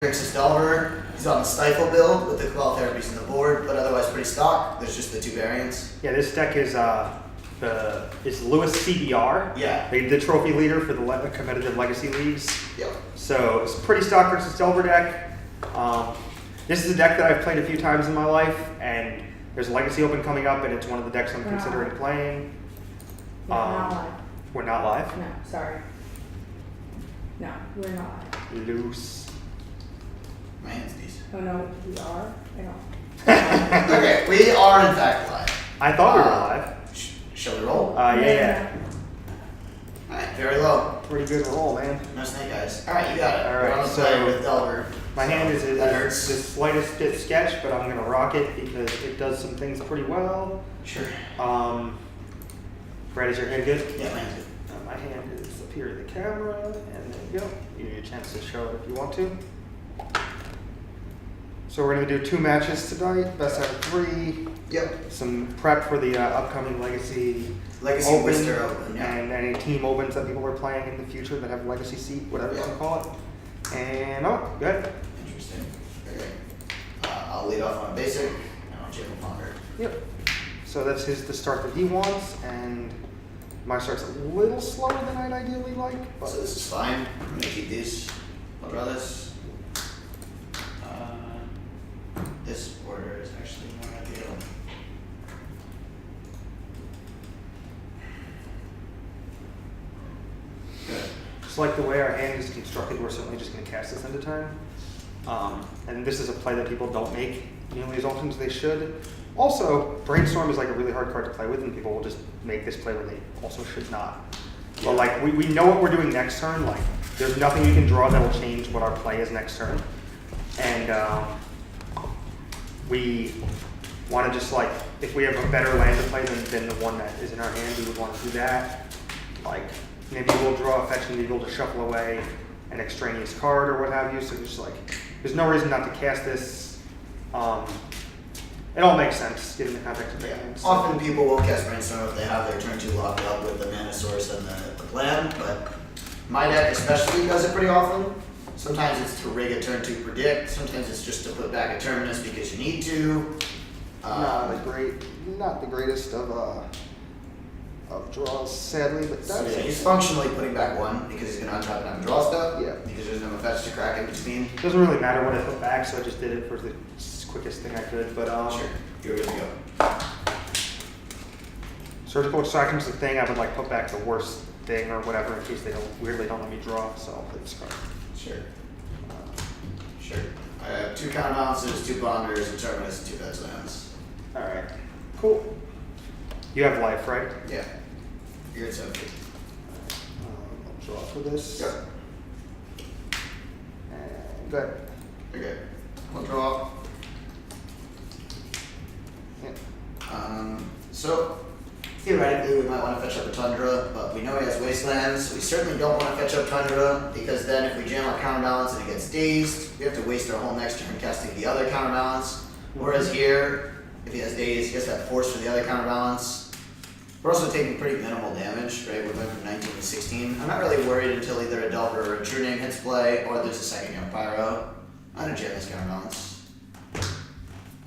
Is Delver. He's on the Stifle build with the Quell Therapies on the board, but otherwise pretty stock. There's just the two variants. Yeah, this deck is Lewis CBR. Yeah. The trophy leader for the competitive legacy leagues. Yep. So it's a pretty stock versus Delver deck. This is a deck that I've played a few times in my life, and there's a Legacy Open coming up, and it's one of the decks I'm considering playing. We're not live. We're not live? No, sorry. No, we're not live. Loose. My hand's decent. Oh no, we are? I don't. Okay, we are in fact live. I thought we were live. Shall we roll? Yeah. Alright, very low. Pretty good roll, man. No snake eyes. Alright, you got it. All right, We're on the so play with Delver. My hand is that the hurts. slightest bit sketch, but I'm going to rock it because it does some things pretty well. Sure. Brad, is your hand good? Yeah, my hand's good. My hand is up here to the camera, and there you go. You need a chance to show it if you want to. So we're going to do 2 matches tonight, best out of 3. Yep. Some prep for the upcoming Legacy Legacy Open, Worcester Open, yeah. and any team opens that people are playing in the future that have Legacy seat, whatever you want to call it. And go ahead. Interesting. Okay. I'll lead off on a basic, and I'll jam a ponder. Yep. So that's the start that he wants, and my start's a little slower than I'd ideally like. But So this is fine. I'm gonna keep these. I'll draw this. This order is actually more ideal. Good. just like the way our hand is constructed, we're certainly just going to cast this end of turn. And this is a play that people don't make nearly as often as they should. Also, Brainstorm is like a really hard card to play with, and people will just make this play when they also should not. But like we know what we're doing next turn. Like there's nothing you can draw that will change what our play is next turn. And we want to just like, if we have a better land to play than the one that is in our hand, we would want to do that. Like maybe we'll draw a fetch and be able to shuffle away an extraneous card or what have you. So just like, there's no reason not to cast this. It all makes sense given the context of the game. So. Often people will cast Brainstorm if they have their turn 2 locked up with the mana source and the plan, but my deck especially does it pretty often. Sometimes it's to rig a turn 2 predict, sometimes it's just to put back a Terminus because you need to. Not the greatest of draws, sadly, but So that's yeah, he's functionally putting back 1 because he's going to untap and have a draw step. Yeah. Because there's no fetch to crack in between. It doesn't really matter what I put back, so I just did it for the quickest thing I could. But Sure, you're good to go. Surgical Extraction's the thing I would like put back the worst thing or whatever in case they weirdly don't let me draw. So I'll play this card. Sure. Sure. I have 2 counterbalances, 2 bonders, a Terminus, and 2 fetch lands. All right. Cool. You have life, right? Yeah. You're at 7 feet. I'll draw for this. Yep. And good. You're good. We'll draw. Yeah. So, theoretically, we might want to fetch up a Tundra, but we know he has Wastelands. We certainly don't want to fetch up Tundra, because then if we jam our counterbalance and it gets dazed, we have to waste our whole next turn casting the other counterbalance. Whereas here, if he has dazed, he has that force for the other counterbalance. We're also taking pretty minimal damage, right? We're going from 19 to 16. I'm not really worried until either a Delver or a True Name hits play, or there's a second young Pyro. I'm going to jam this counterbalance.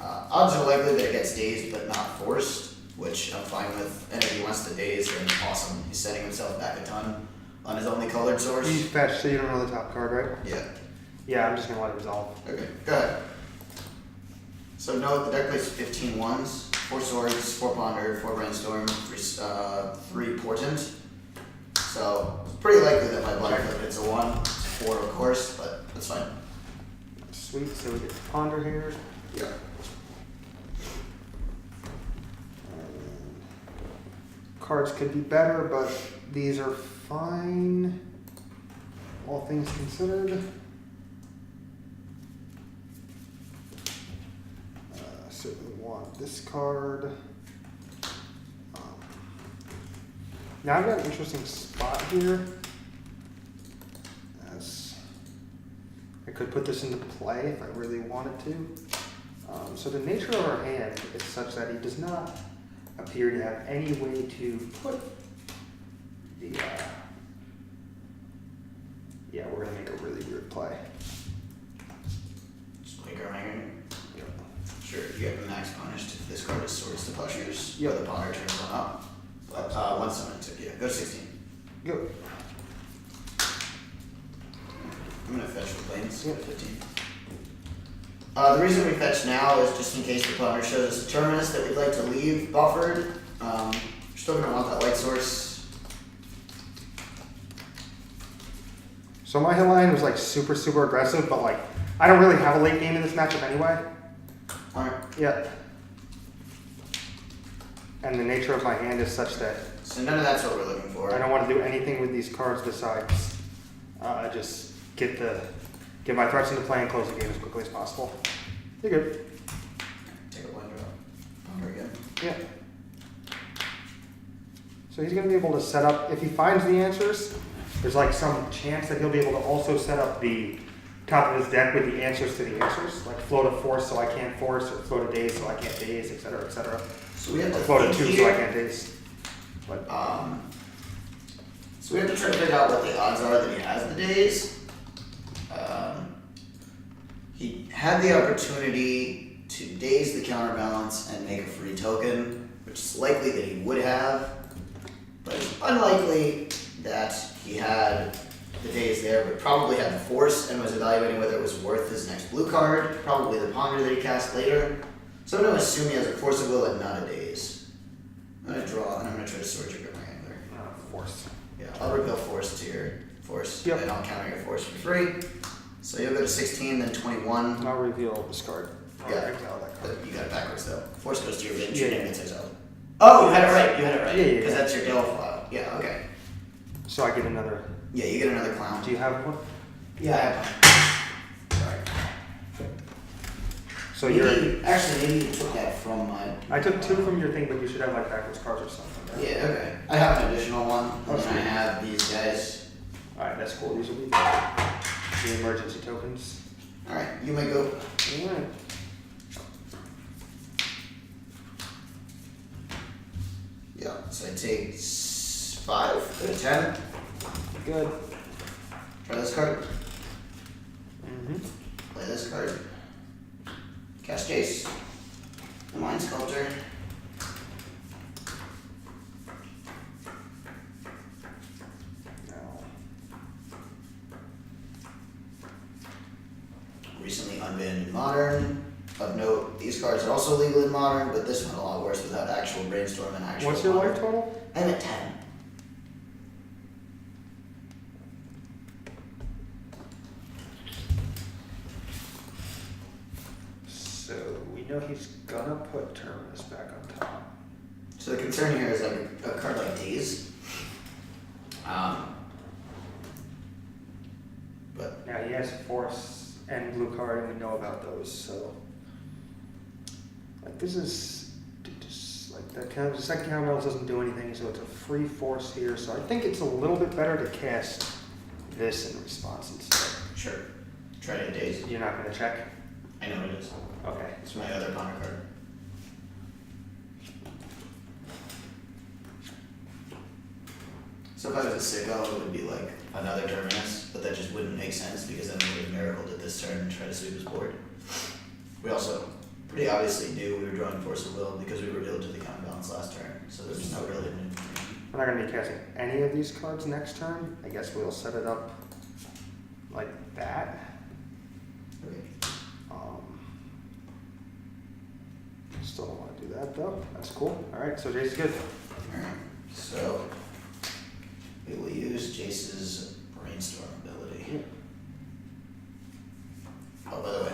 Odds are likely that it gets dazed but not forced, which I'm fine with. And if he wants to daze, then awesome. He's setting himself back a ton on his only colored source. He's fetched, so you don't know the top card, right? Yeah. Yeah, I'm just going to let it resolve. Okay, go ahead. So note the deck plays 15 ones, 4 swords, 4 ponder, 4 brainstorm, 3 portent. So it's pretty likely that my blind flip hits a 1. It's 4 of course, but that's fine. Sweet, so we get to ponder here. Yeah. Cards could be better, but these are fine, all things considered. Certainly want this card. Now I've got an interesting spot here. As I could put this into play if I really wanted to. So the nature of our hand is such that he does not appear to have any way to put the yeah, we're gonna make a really weird play. max punished if this card is swords to pushers. Yep. Or the ponder turns one up. But one summon took you. Go to 16. Go. I'm gonna fetch the planes. Yep. 15. The reason we fetch now is just in case the ponder shows us a terminus that we'd like to leave buffered. We're still gonna want that light source. So my hill line was like super, super aggressive, but like I don't really have a late game in this matchup anyway. Alright. Yeah. And the nature of my hand is such that So none of that's what we're looking for. I don't want to do anything with these cards besides just get my threats into play and close the game as quickly as possible. You're good. Take a blind draw. Ponder again. Yeah. So he's going to be able to set up, if he finds the answers, there's like some chance that he'll be able to also set up the top of his deck with the answers to the answers, like float a force so I can't force, or float a daze so I can't daze, etc., etc. So we have Or to float a think 2 so I here. can't daze. But So we have to try to figure out what the odds are that he has the days. He had the opportunity to daze the counterbalance and make a free token, which is likely that he would have, but it's unlikely that he had the days there, but probably had the force and was evaluating whether it was worth his next blue card, probably the ponder that he cast later. So I'm going to assume he has a force of will and not a daze. I'm going to draw and I'm going to try to sword trigger my hand there. Force. Yeah, I'll reveal force to your force, Yep. and I'll counter your force for free. So you'll go to 16, then 21. I'll reveal this card. Yeah. Exile that card. But you got it backwards though. Force goes to your bench, Yeah, your yeah. name gets exiled. Oh, you had it right, you had it right. Yeah, yeah, Because yeah. that's your Dell file. Yeah, okay. So I get another. Yeah, you get another clown. Do you have one? Yeah, I have Sorry. So one. you're. Actually, maybe you took that from my... I took 2 from your thing, but you should have like backwards cards or something. Right? Yeah, okay. I have an additional one, and Oh, then I sweet. have these guys. Alright, that's cool. These will be the emergency tokens. Alright, you may go. Alright. Yeah, so I take 5, go to 10. Good. Try this card. Mm-hmm. Play this card. Cast Jace. Mind Sculptor. Now. Recently unbanned in Modern. Of note, these cards are also legal in Modern, but this one a lot worse without actual Brainstorm and actual What's your Modern. life total? I'm at 10. So we know he's gonna put Terminus back on top. So the concern here is like a card like Daze. But Now he has Force and blue card, and we know about those. So like this is just like the second counterbalance doesn't do anything, so it's a free Force here. So I think it's a little bit better to cast this in response instead. sure. Try to Daze. You're not gonna check. I know what it is. Okay. It's my other ponder card. So if I was a sicko, it would be like another Terminus, but that just wouldn't make sense because then we would have miracled it this turn and try to sweep his board. We also pretty obviously knew we were drawing Force of Will because we revealed to the counterbalance last turn, so there's no really hidden information. We're not gonna be casting any of these cards next turn. I guess we'll set it up like that. Okay. Still don't want to do that though. That's cool. All right, so Jace's good. Alright, so we will use Jace's Brainstorm ability. Oh, by the way,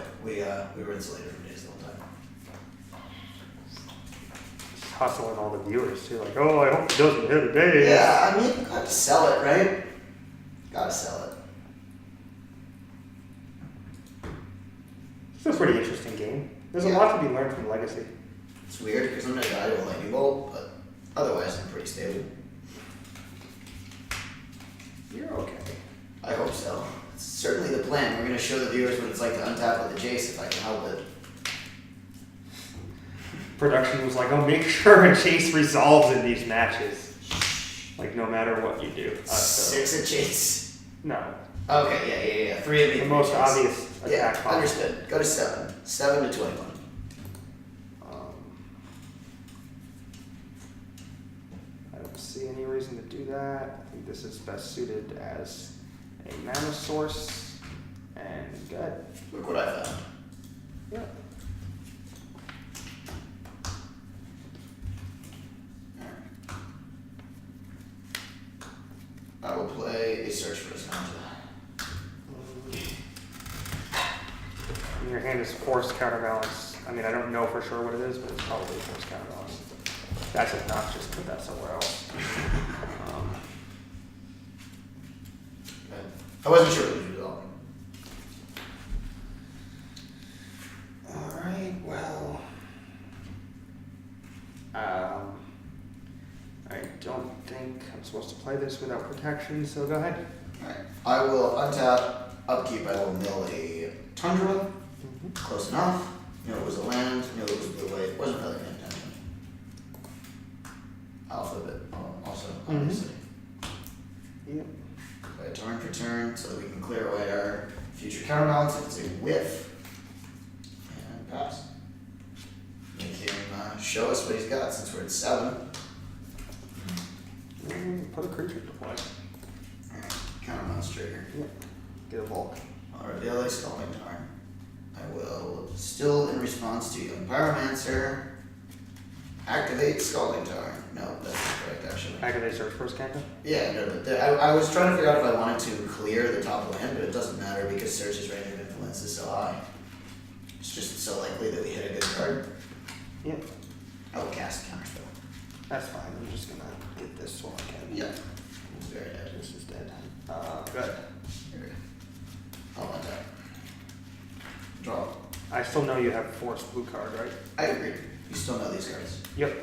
we were insulated from Jace the whole time. Just hustling all the viewers too, like, oh, I hope he doesn't hit a day. Yeah, I mean, I have to sell it, right? Gotta sell it. It's a pretty interesting game. There's a Yeah. lot to be learned from Legacy. It's weird because I'm gonna die to a lightning bolt, but otherwise I'm pretty stable. You're okay. I hope so. It's certainly the plan. We're gonna show the viewers what it's like to untap with the Jace if I can help it. Production was like, oh, make sure a Chase resolves in these matches. Like, no matter what you do. So- 6 at Jace. No. Okay, yeah. 3 of me. The most Jace. obvious Yeah, attack possible. understood. Go to 7. 7 to 21. do that. I think this is best suited as a mana source. And good. Look what I found. Yep. I will play a search for Esconda. And your hand is force counterbalance. I mean, I don't know for sure what it is, but it's probably force counterbalance. That's obnoxious. Put that somewhere else. I wasn't sure what you do though. Alright, well. I don't think I'm supposed to play this without protection, so go ahead. Alright. I will untap, upkeep, I will mill a Tundra. Close enough. Knew it was a land, knew it was blue white. Wasn't really paying attention. I'll flip it also, obviously. Yep. Play a turn for turn so that we can clear away our future counterbalance if it's a whiff. And pass. Make him show us what he's got since we're at 7. Put a creature to play. Alright, counterbalance trigger. Yep. Get a Volk. I'll reveal a Scalding Tarn. I will, still in response to Young Pyromancer, activate Scalding Tarn. No, that's not correct actually. Activate search first canto? Yeah, no, but I was trying to figure out if I wanted to clear the top land, but it doesn't matter because Search's range of influence is so high. It's just so likely that we hit a good card. Yep. I will cast Counterspell. That's fine. I'm just gonna get this while I can. Yeah. It's very dead. This is dead. Good. Here we go. I'll untap. Draw. I still know you have force blue card, right? I agree. You still know these cards. Yep.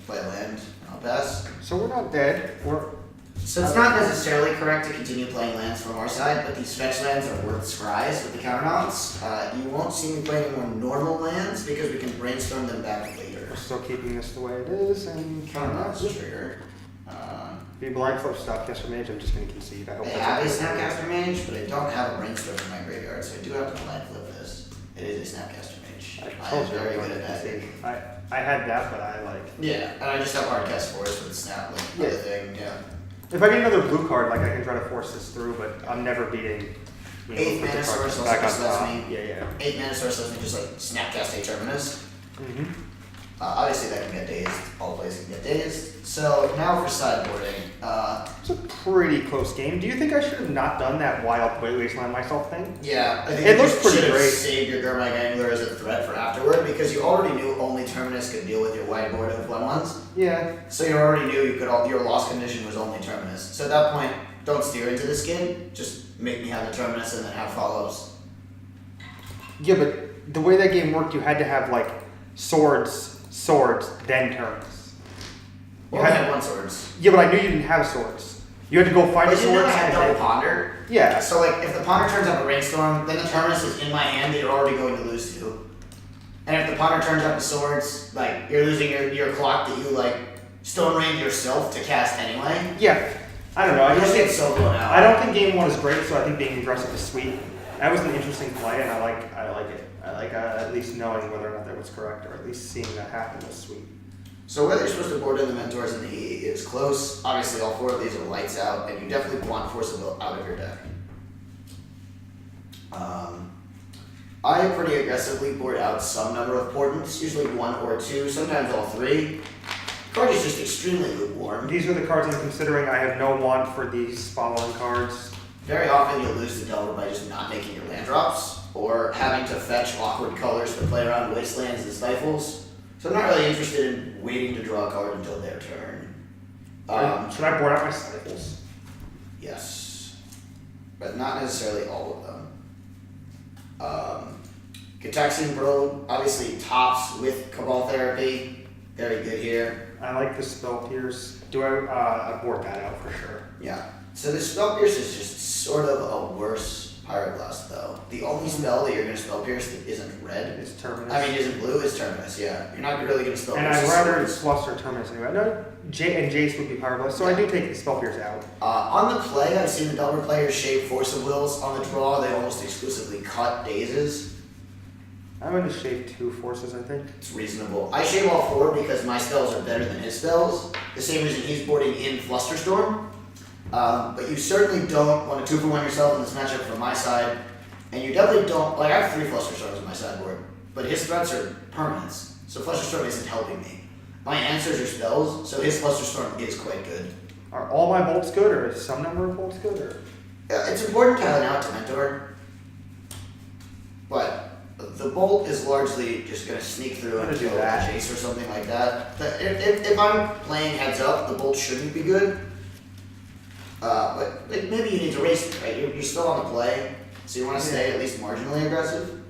Play a land, and I'll pass. So we're not dead. We're So it's not necessarily correct to continue playing lands from our side, but these fetch lands are worth scries with the counterbalance. You won't see me play any more normal lands because we can brainstorm them back later. we're still keeping this the way it is, and Counterbalance trigger. Be blind flip stop caster mage. I'm just gonna concede. I hope I that's have a okay. Snapcaster Mage, but I don't have a brainstorm in my graveyard, so I do have to blind flip this. It is a Snapcaster Mage. I I told am you very I'm good going at to that. concede. I had that, but I like. Yeah, and I just have Hardcast Force with Snap, like, Yeah. other thing, yeah. If I get another blue card, like I can try to force this through, but I'm never beating. Eighth put the mana card source back also on just top. lets me- Yeah, yeah. 8 mana source lets me just like Snapcast a Terminus. Mm-hmm. Obviously that can get dazed, all plays can get dazed. So now for sideboarding. It's a pretty close game. Do you think I should have not done that wild wasteland myself thing? Yeah, I think It you looks just pretty should have great. saved your Gurmag Angler as a threat for afterward because you already knew only Terminus could deal with your whiteboard of 1/1s. Yeah. So you already knew your loss condition was only Terminus. So at that point, don't steer into this game. Just make me have the Terminus and then have follow-ups. Yeah, but the way that game worked, you had to have like swords, then turns. You only had one swords. Yeah, but I knew you didn't have swords. You had to go find But the you know swords. I had and double then- ponder. Yeah. So like if the ponder turns up a rainstorm, then the Terminus is in my hand that you're already going to lose to. And if the ponder turns up a swords, like you're losing your clock that you like stone range yourself to cast anyway. Yeah. I don't know. I You just just get think, so blown out. I don't think game one is great, so I think being aggressive is sweet. That was an interesting play, and I like it. I like at least knowing whether or not that was correct, or at least seeing that happen was sweet. So whether you're supposed to board in the mentors and the E is close. Obviously all 4 of these are lights out, and you definitely want Force of Will out of your deck. I pretty aggressively board out some number of portents, usually 1 or 2, sometimes all 3. Card is just extremely lukewarm. These are the cards I'm considering. I have no want for these following cards. Very often you'll lose the Delver by just not making your land drops, or having to fetch awkward colors to play around wastelands and stifles. So I'm not really interested in waiting to draw a card until their turn. Should I board out my stifles? Yes, but not necessarily all of them. Gataxian Probe, obviously tops with Cabal Therapy, very good here. I like the Spell Pierce. Do I board that out for sure? Yeah, so the Spell Pierce is just sort of a worse Pyroblast though. The only spell that you're going to Spell Pierce that isn't red, It's Terminus. isn't blue, is Terminus, yeah. You're not really going to Spell And Pierce. I'd the rather swords. Fluster Terminus anyway. No, Jace would be Pyroblast, so I do take the Spell Pierce out. On the play, I've seen the Delver players shape Force of Wills. On the draw, they almost exclusively cut Dazes. I'm going to shave 2 forces, I think. It's reasonable. I shave all 4 because my spells are better than his spells. The same reason he's boarding in Flusterstorm. But you certainly don't want to 2-for-1 yourself in this matchup from my side. And you definitely don't, like I have 3 Flusterstorms in my sideboard. But his threats are permanents. So Flusterstorm isn't helping me. My answers are spells, so his Flusterstorm is quite good. Are all my bolts good, or is some number of bolts good? Or? It's important to have an out to mentor. But the bolt is largely just going to sneak through and kill a chase or something like that. If I'm playing heads up, the bolt shouldn't be good. But maybe you need to race it, right? You're still on the play, so you want to stay at least marginally aggressive.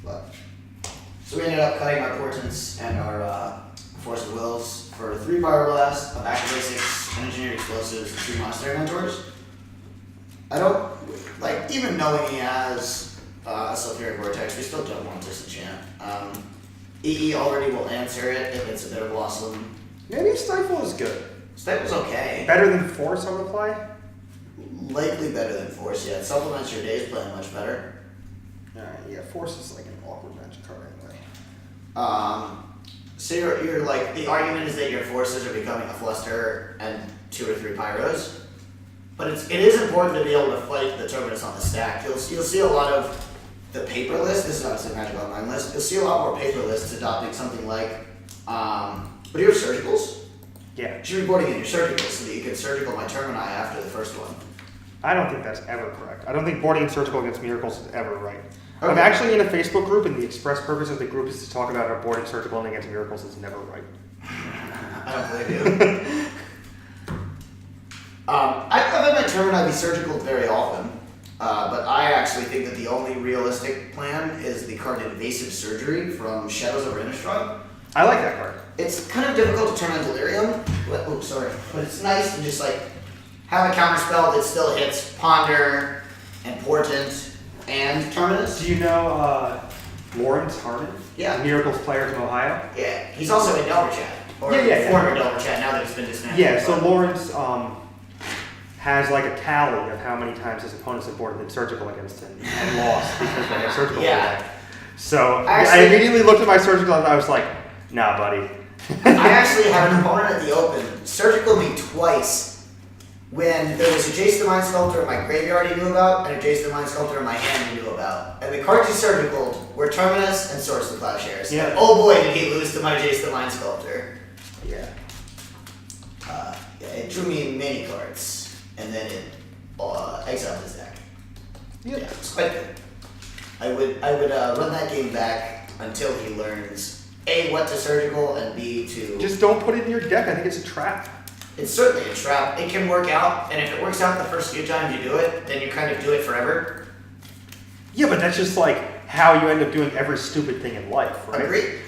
But so we ended up cutting our portents and our force of wills for 3 Pyroblast, a back to basics, engineered explosives, and 3 monastery mentors. I don't like even knowing he has a sulfuric vortex. We still don't want to disenchant. EE already will answer it if it's a bit of blossom. Maybe Stifle is good. Stifle's okay. Better than Force on the play? Likely better than Force, yeah. It supplements your day's playing much better. Alright, yeah, Force is like an awkward magic card anyway. So you're like, the argument is that your forces are becoming a fluster and 2 or 3 pyros. But it is important to be able to fight the Terminus on the stack. You'll see a lot of the paper list, this is obviously Magic Online list, you'll see a lot more paper lists adopting something like, but you have surgicals? Yeah. You should be boarding in your surgicals so that you can surgical my Termini after the first one. I don't think that's ever correct. I don't think boarding surgical against miracles is ever right. Okay. I'm actually in a Facebook group, and the express purpose of the group is to talk about how boarding surgical against miracles is never right. I don't believe you. I've had my Termini be surgical very often, but I actually think that the only realistic plan is the card Invasive Surgery from Shadows over Innistrad. I like that card. It's kind of difficult to turn on Delirium, but it's nice to just like have a counter spell that still hits Ponder and Portent and Terminus. Do you know Lawrence Harmon? Yeah. The Miracles player from Ohio? Yeah, he's also in Delver Chat. Or former Delver Chat, now that it's been dismantled. Yeah, so Lawrence has like a tally of how many times his opponents have boarded in surgical against him and lost because they have surgical. Yeah. So I immediately looked at my surgical and I was like, nah, buddy. I actually had an opponent at the Open surgical me twice when there was a Jace the Mind Sculptor in my graveyard he knew about and a Jace the Mind Sculptor in my hand he knew about. And the cards he surgicaled were Terminus and Source of Plowshares. Yeah. And oh boy did he lose to my Jace the Mind Sculptor. Yeah. It drew me many cards. And then it exiled his deck. Yep. Yeah, it's quite good. I would run that game back until he learns A, what to surgical, and B, to... Just don't put it in your deck. I think it's a trap. It's certainly a trap. It can work out, and if it works out the first few times you do it, then you kind of do it forever. Yeah, but that's just like how you end up doing every stupid thing in life, right? Agreed.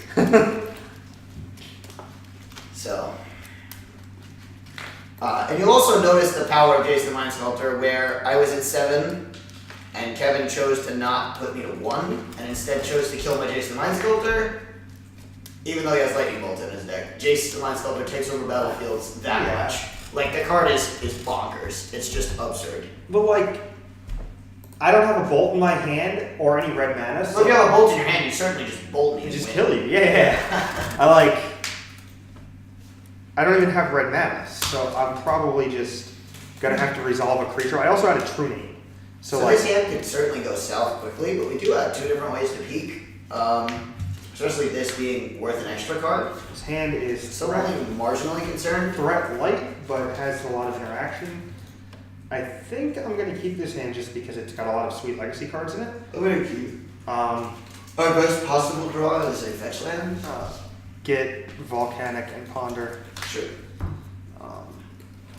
So... and you'll also notice the power of Jace the Mind Sculptor, where I was at 7, and Kevin chose to not put me to 1, and instead chose to kill my Jace the Mind Sculptor, even though he has Lightning Bolt in his deck. Jace the Mind Sculptor takes over battlefields that much. Like, the card is bonkers. It's just absurd. But like, I don't have a bolt in my hand or any red mana, so... So if you have a bolt in your hand, you certainly just bolt me and just win. kill you. Yeah. I don't even have red mana, so I'm probably just gonna have to resolve a creature. I also had a True Name. So this hand could certainly go south quickly, but we do have 2 different ways to peak. Especially this being worth an extra card. This hand is Still only marginally concerned. threat light, but it has a lot of interaction. I think I'm gonna keep this hand just because it's got a lot of sweet legacy cards in it. I'm gonna keep. Our best possible draw is a fetch land. Get Volcanic and Ponder. Sure.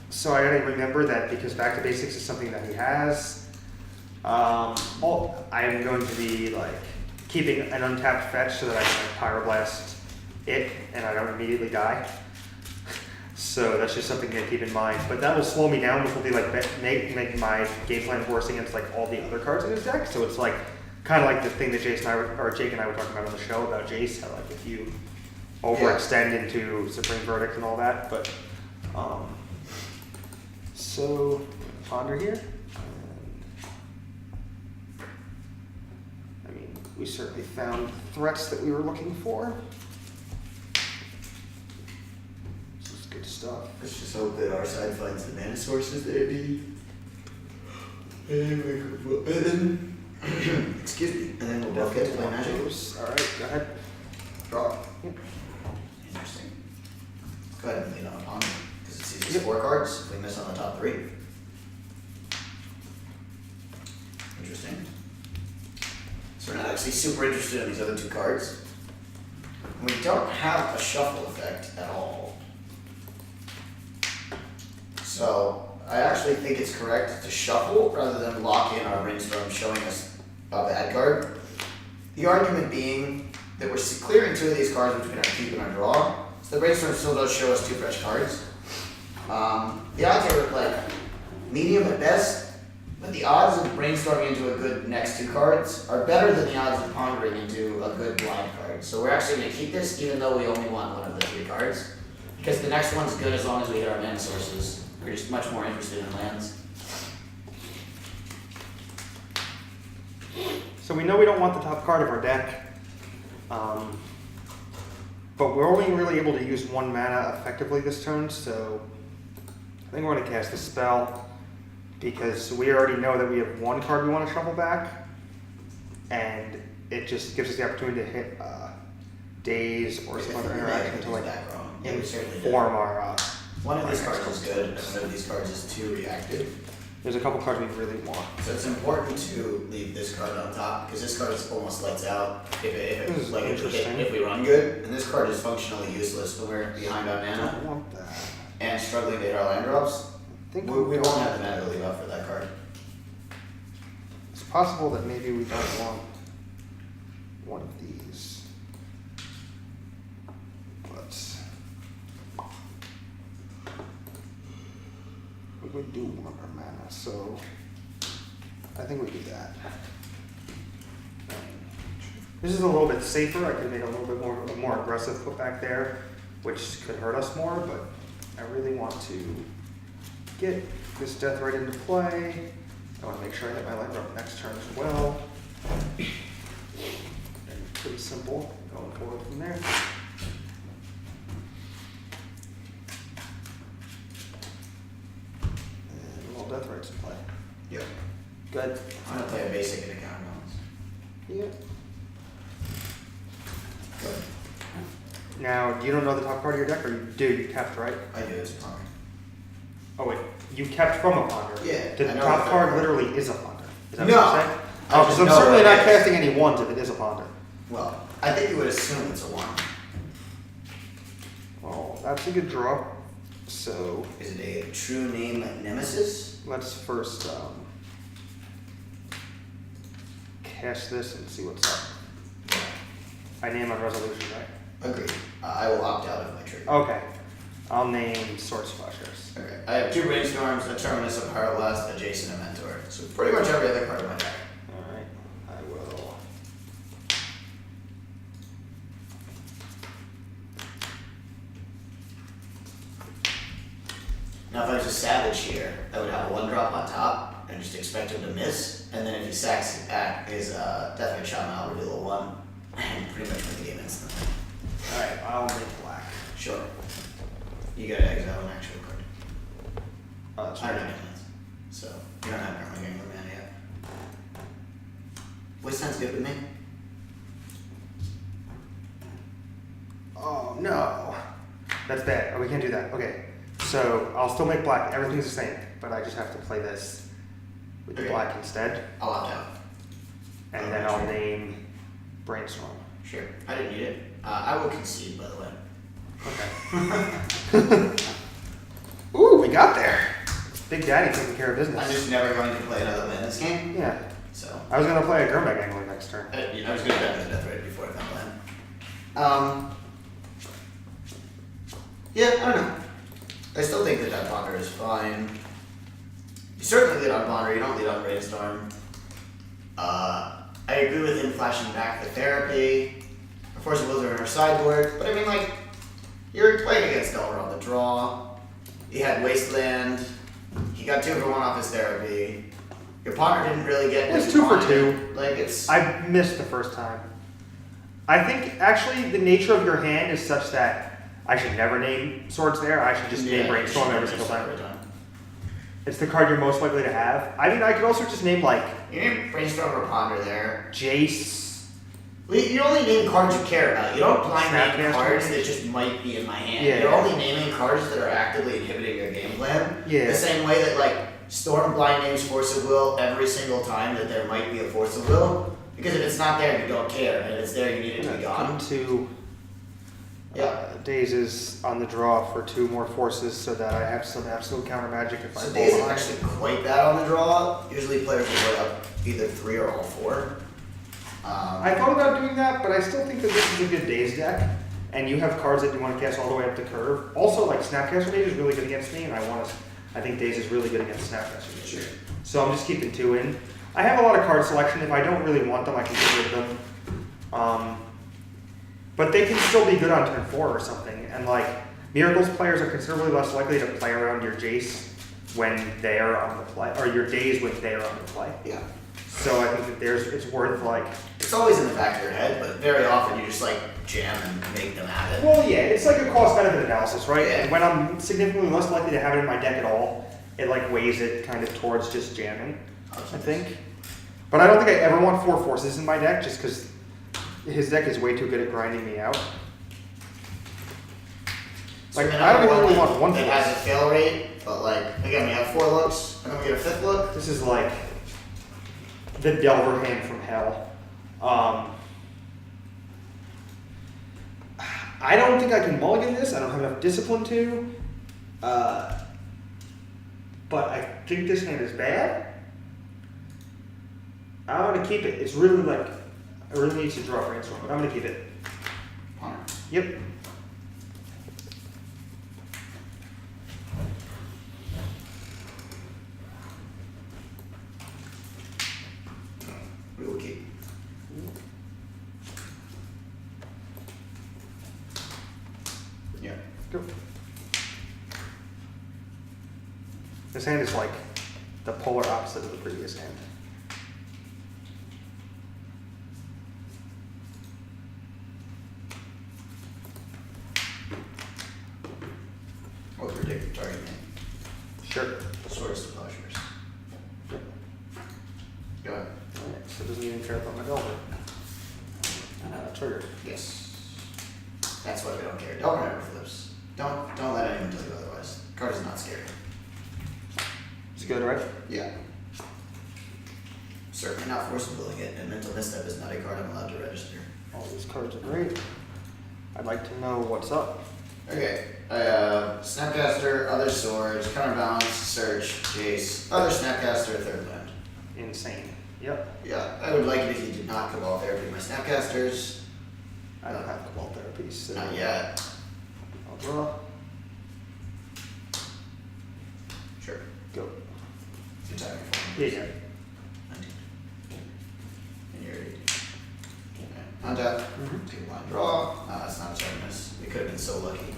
So I gotta remember that because Back to Basics is something that he has. I am going to be like keeping an untapped fetch so that I can like, Pyroblast it and I don't immediately die. So that's just something to keep in mind. But that will slow me down, which will be like make my game plan worse against like all the other cards in his deck. So it's like kind of like the thing that Jake and I were talking about on the show about Jace, how like if you overextend into Supreme Verdict and all that. But so ponder here. I mean, we certainly found threats that we were looking for. This is good stuff. Let's just hope that our side finds the mana sources they need. And then, excuse me, and then we'll both get to play magic. Alright, go ahead. Draw. Yep. Interesting. Go ahead and lean on Bonin, because it sees these 4 cards. If we miss on the top 3. Interesting. So we're not actually super interested in these other 2 cards. We don't have a shuffle effect at all. So I actually think it's correct to shuffle rather than lock in our brainstorm showing us a bad card. The argument being that we're clearing 2 of these cards between our keep and our draw, so the brainstorm still does show us 2 fresh cards. The odds are like medium at best, but the odds of brainstorming into a good next 2 cards are better than the odds of pondering into a good blind card. So we're actually going to keep this even though we only want 1 of the 3 cards, because the next one's good as long as we hit our mana sources. We're just much more interested in lands. So we know we don't want the top card of our deck, but we're only really able to use 1 mana effectively this turn, so I think we're going to cast a spell, because we already know that we have 1 card we want to shuffle back, and it just gives us the opportunity to hit Daze or some other interaction to like inform our... One of these cards is good, and one of these cards is too reactive. There's a couple cards we really want. So it's important to leave this card on top, because this card is almost lights out if we run good. And this card is functionally useless when we're behind on I mana don't want that. and struggling to hit our land drops. I think We won't have the mana to leave up for that card. it's possible that maybe we don't want one of these. But we would do 1 per mana, so I think we do that. This is a little bit safer. I could make a little bit more aggressive putback there, which could hurt us more, but I really want to get this death right into play. I want to make sure I hit my land drop next turn as well. And pretty simple, going forward from there. And a little death rights in play. Yep. Good. I'm gonna play a basic and a counterbalance. Yep. Good. Now, you don't know the top card of your deck, or you do? You kept, right? I do, it's ponder. Oh wait, you kept from a ponder. Yeah, The I know top the card third literally is a ponder. Is that No, what you're saying? I Oh, just because I'm know certainly what not it is. casting any ones if it is a ponder. Well, I think you would assume it's a 1. Well, that's a good draw. So Is it a true name nemesis? let's first cast this and see what's up. I name on resolution, right? Agreed. I will opt out of my trigger. Okay. I'll name Sword Splashers. Okay. I have 2 brainstorms, a terminus, a Pyroblast, a Jason, a mentor. So pretty much every other card in my deck. Alright. I will. Now if I was a savage here, I would have a 1-drop on top and just expect him to miss. And then if he sacks back his Death Ray Shaman, I'll reveal a 1 and pretty much win the game instantly. Alright, I'll make black. Sure. You gotta exile an actual card. Oh, that's I don't right. have lands. So you don't have Permanent Game with mana yet. Which sounds good with me? Oh no. That's bad. Oh, we can't do that. Okay. So I'll still make black. Everything's the same, but I just have to play this with the Okay. black instead. I'll opt out. And then I'll name Brainstorm. Sure. I didn't need it. I will concede, by the way. Okay. Ooh, we got there. Big Daddy taking care of business. I'm just never going to play another land this game. Yeah. So I was gonna play a Gurmag Angler next turn. I was going to bet the Death Ray before I found land. Yeah, I don't know. I still think that Ponder is fine. You certainly lead on Ponder, you don't lead on Brainstorm. I agree with him flashing back the therapy. Of course, the Wills are in our sideboard, but I mean, like, you're playing against Delver on the draw. He had Wasteland. He got 2 for 1 off his therapy. Your ponder didn't really get. It's what 2 you for wanted. 2. Like it's. I missed the first time. I think actually the nature of your hand is such that I should never name swords there. I should just name brainstorm every single time. It's the card you're most likely to have. I mean, I could also just name like You name brainstorm or ponder there. Jace. Well, you only name cards you care about. You don't blind name Snapcaster. cards that just might be in my hand. Yeah. You're only naming cards that are actively inhibiting your game plan. Yeah. The same way that like Storm blind names Force of Will every single time that there might be a Force of Will. Because if it's not there, you don't care. And if it's there, you need it to be gone. Into Yeah. Days is on the draw for 2 more forces so that I have some absolute counter magic if I So pull Days is behind. actually quite bad on the draw. Usually players will play up either 3 or all 4. I thought about doing that, but I still think that this is a good Days deck, and you have cards that you want to cast all the way up the curve. Also, like Snapcaster Mage is really good against me, and I think Days is really good against Snapcaster Mage. Sure. So I'm just keeping 2 in. I have a lot of card selection. If I don't really want them, I can get rid of them. But they can still be good on turn 4 or something. And like Miracles players are considerably less likely to play around your Jace when they're on the play, or your Days when they're on the play. Yeah. So I think that it's worth like. It's always in the back of your head, but very often you just like jam and make them have it. Well, yeah, it's like a cost-benefit analysis, right? Yeah. And when I'm significantly less likely to have it in my deck at all, it like weighs it kind of towards just jamming, I think. But I don't think I ever want 4 forces in my deck, just because his deck is way too good at grinding me out. Like, I don't even really want 1 that force. has a fail rate, but like again, we have 4 looks, and then we get a 5th look. This is like the Delver hand from hell. I don't think I can mulligan this. I don't have enough discipline to. But I think this hand is bad. I'm gonna keep it. It's really like, I really need to draw a brainstorm, but I'm gonna keep it. Honor. Yep. We will keep. Yeah. Go. This hand is like the polar opposite of the previous hand. We'll predict the target name. Sure. Swords to plowshares. Go ahead. Alright, so it doesn't even care about my Delver. Trigger. Yes. That's why we don't care. Delver never flips. Don't let anyone tell you otherwise. Card is not scary. It's good, right? Yeah. Certainly not forcibly it, and mental misstep is not a card I'm allowed to register. All these cards are great. I'd like to know what's up. Okay, I have Snapcaster, other swords, counterbalance, search, Jace, other Snapcaster, 3rd land. Insane. Yep. Yeah, I would like it if you did not Cabal Therapy my Snapcasters. I don't have Cabal Therapy, so Not yet. I'll draw. Sure. Go. Good timing for Yeah, me. yeah. 19. And you're 18. Okay. Untap. Mhm. Take a line draw. That's not a sharpness. We could have been so lucky.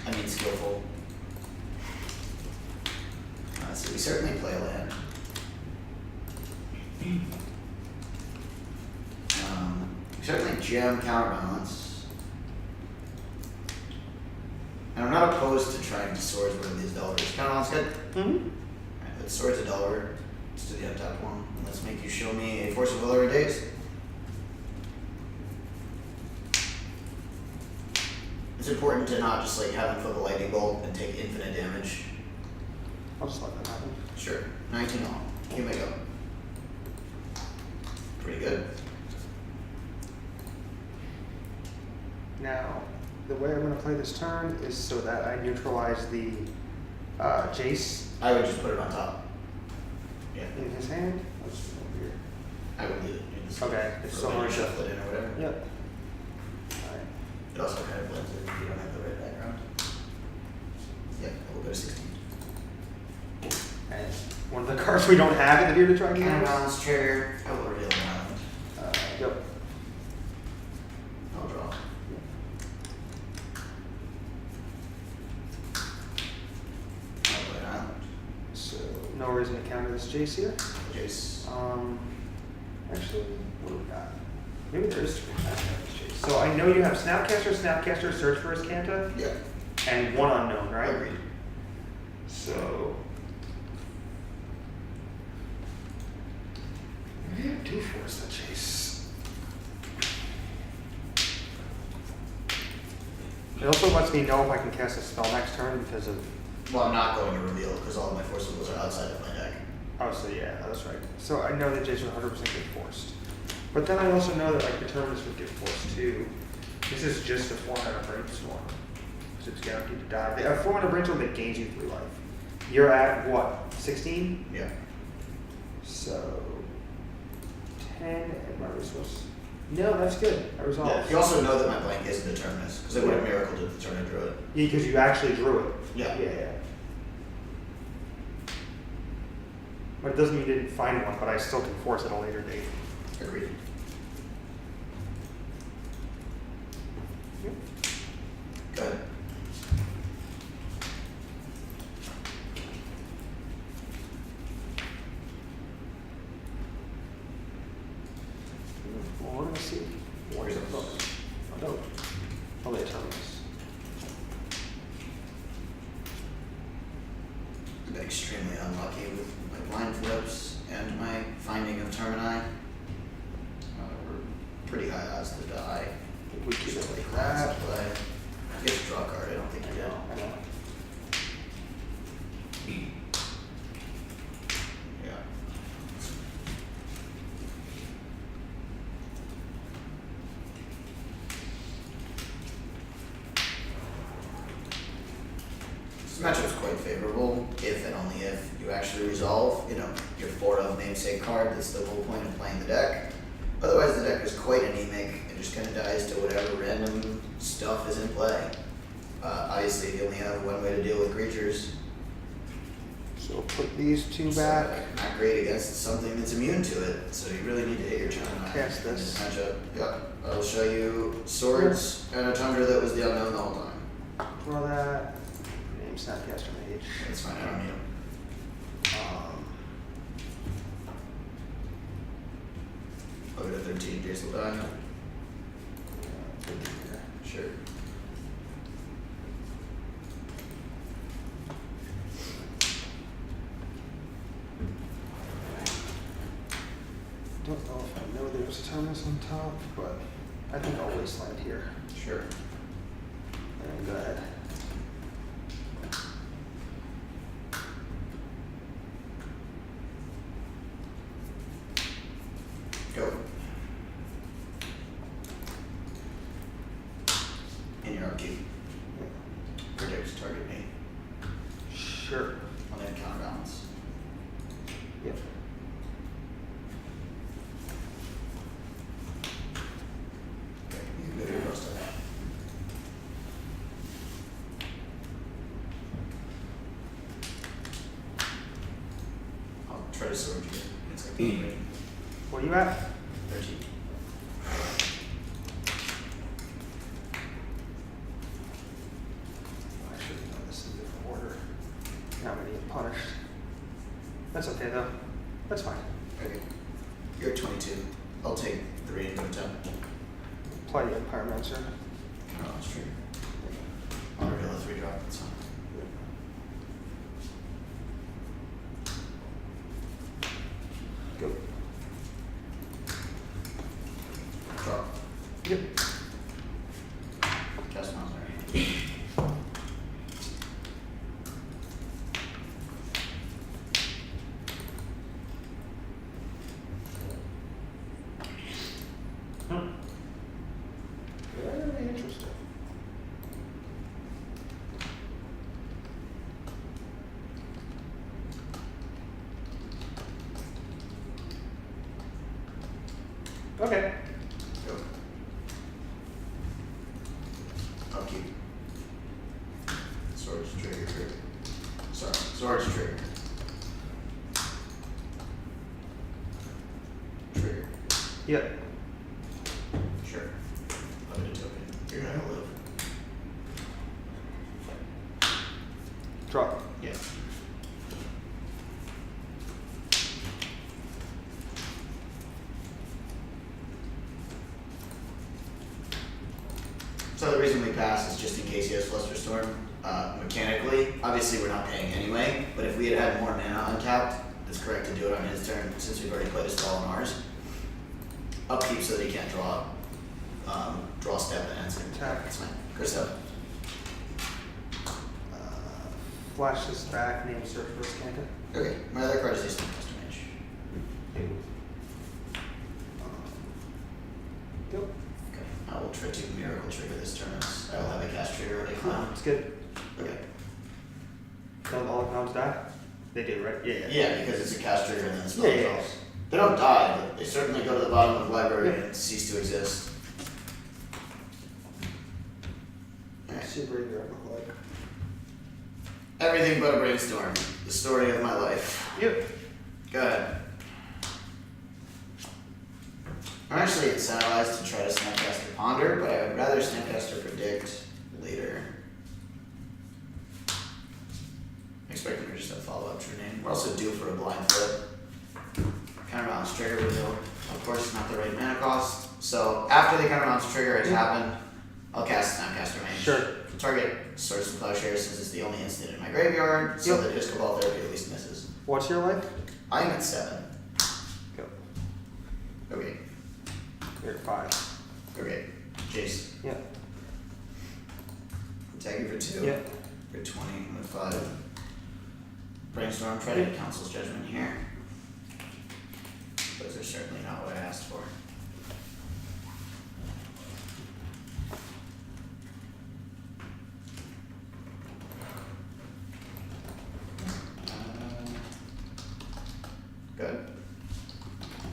I mean skillful. So we certainly play a land. We certainly jam counterbalance. And I'm not opposed to trying to swords one of these Delvers. Counterbalance good? Mm-hmm. Alright, let's swords a Delver. Let's do the untapped one. And let's make you show me a Force of Will every days. It's important to not just like have him flip a lightning bolt and take infinite damage. I'll just let that happen. Sure. 19 all. You may go. Pretty good. Now, the way I'm going to play this turn is so that I neutralize the Jace I would just put it on top. Yeah. in his hand. I'll just put it over here. I would leave it. You just Okay, it's or somewhere you in shuffle it in or whatever. Yep. Alright. It also kind of blends in if you don't have the right background. Yep, we'll go to 16. And one of the cards we don't have in the Bearded Dragon is. Counterbalance trigger. I will reveal an island. Yep. I'll draw. I'll play an island. So, no reason to counter this Jace here. the Jace. Actually, what do we got? Maybe there is 3 Snapcasters Chase. So I know you have Snapcaster, Search for Azcanta, Yeah, and 1 unknown, right? agreed. So maybe I do force that Chase. It also lets me know if I can cast a spell next turn because of. Well, I'm not going to reveal because all of my forcibles are outside of my deck. Oh, so yeah, that's right. So I know that Jace would 100% get forced. But then I also know that like Determinus would get forced too. This is just a 400 brainstorm. So it's guaranteed to die. A 400 brainstorm that gains you 3 life. You're at what? 16? Yeah. So 10 and my resource. No, that's good. I resolve. Yeah. You also know that my blank is a Determinus because I would have miracle to turn a druid. Yeah, because you actually drew it. Yeah. Yeah. But it doesn't mean you didn't find one, but I still can force at a later date. Agreed. Go ahead. Well, we're gonna see. Where's the book? Oh, no. Oh, they tell us. I've been extremely unlucky with my blind flips and my finding of Termini. We're pretty high odds to die. If we keep it Usually like class that. play. I guess draw a card, I don't think you did. I know. Yeah. This matchup is quite favorable if and only if you actually resolve, your 4 of namesake card. That's the whole point of playing the deck. Otherwise, the deck is quite anemic and just kind of dies to whatever random stuff is in play. Obviously, you only have one way to deal with creatures. So put these 2 So, back. not great against something that's immune to it, so you really need to hit your Termini Cast in this. matchup. Yep, I'll show you swords and a Tundra that was the unknown the whole time. Draw that. Name Snapcaster Mage. That's fine, I don't need them. I'll go to 13, Jace will die. Sure. Don't know if I know there's a Terminus on top, but I think I'll wasteland here. Sure. And go ahead. Go. In your upkeep. Predicts target me. Sure. I'll then counterbalance. Yep. Okay, you can go to your post up. I'll try to sword you. It's like 13. Where you at? 13. I should have done this in different order. Now I'm gonna get punished. That's okay though. That's fine. Okay. You're at 22. I'll take 3 and go to 10. Apply the Empire Mancer. Oh, that's true. I'll reveal a 3 drop. That's fine. Go. Drop. Yep. Cast Mouse. Very interesting. Okay. Go. Upkeep. Swords trigger. Sorry, swords trigger. Trigger. Yep. Sure. Limited token. You're gonna live. Drop. Yeah. So the reason we pass is just in case he has Flusterstorm. Mechanically, obviously we're not paying anyway, but if we had had more mana untapped, it's correct to do it on his turn since we've already played a spell on ours. Upkeep so that he can't draw step and answer. Attack. That's fine. Chris up. Flash this back, name search for Scanta. Okay, my other card is Eastern Custom Mage. Yep. Okay, I will try to Miracle Trigger this turn. I will have a cast trigger already. It's good. Okay. Don't all the clowns die? They do, right? Yeah. Yeah, because it's a cast trigger and then the spell Yeah. falls. They don't die, but they certainly go to the bottom of the library and cease to exist. Alright. Super eager, I look like. Everything but a brainstorm. The story of my life. Yep. Go ahead. I'm actually incentivized to try to Snapcaster Ponder, but I would rather Snapcaster Predict later. I'm expecting her just to follow up True Name. We're also due for a blind flip. Counterbalance trigger reveal. Of course, not the right mana cost. So after the counterbalance trigger has happened, I'll cast Snapcaster Mage. Sure. Target Swords and Plowshares since it's the only instant in my graveyard, so that his Cabal Therapy at least misses. What's your life? I am at 7. Go. Okay. You're at 5. Okay. Jace. Yep. Attacking for 2. Yep. For 20. I'm at 5. Brainstorm. Try to Council's Judgment here. Those are certainly not what I asked for. Good.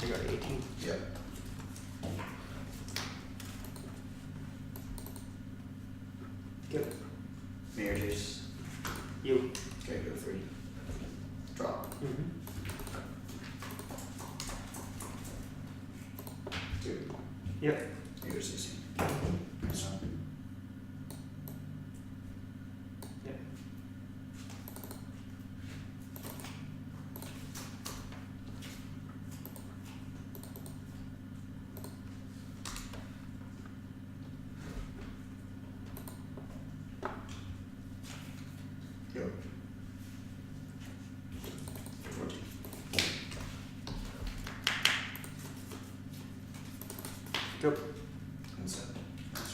I got 18. Yep. Good. Mirror Juice. You. Okay, go 3. Drop. Mm-hmm. 2. Yep. You go 16. Nice one. Yep. Go. 14. Go. And 7. Nice one.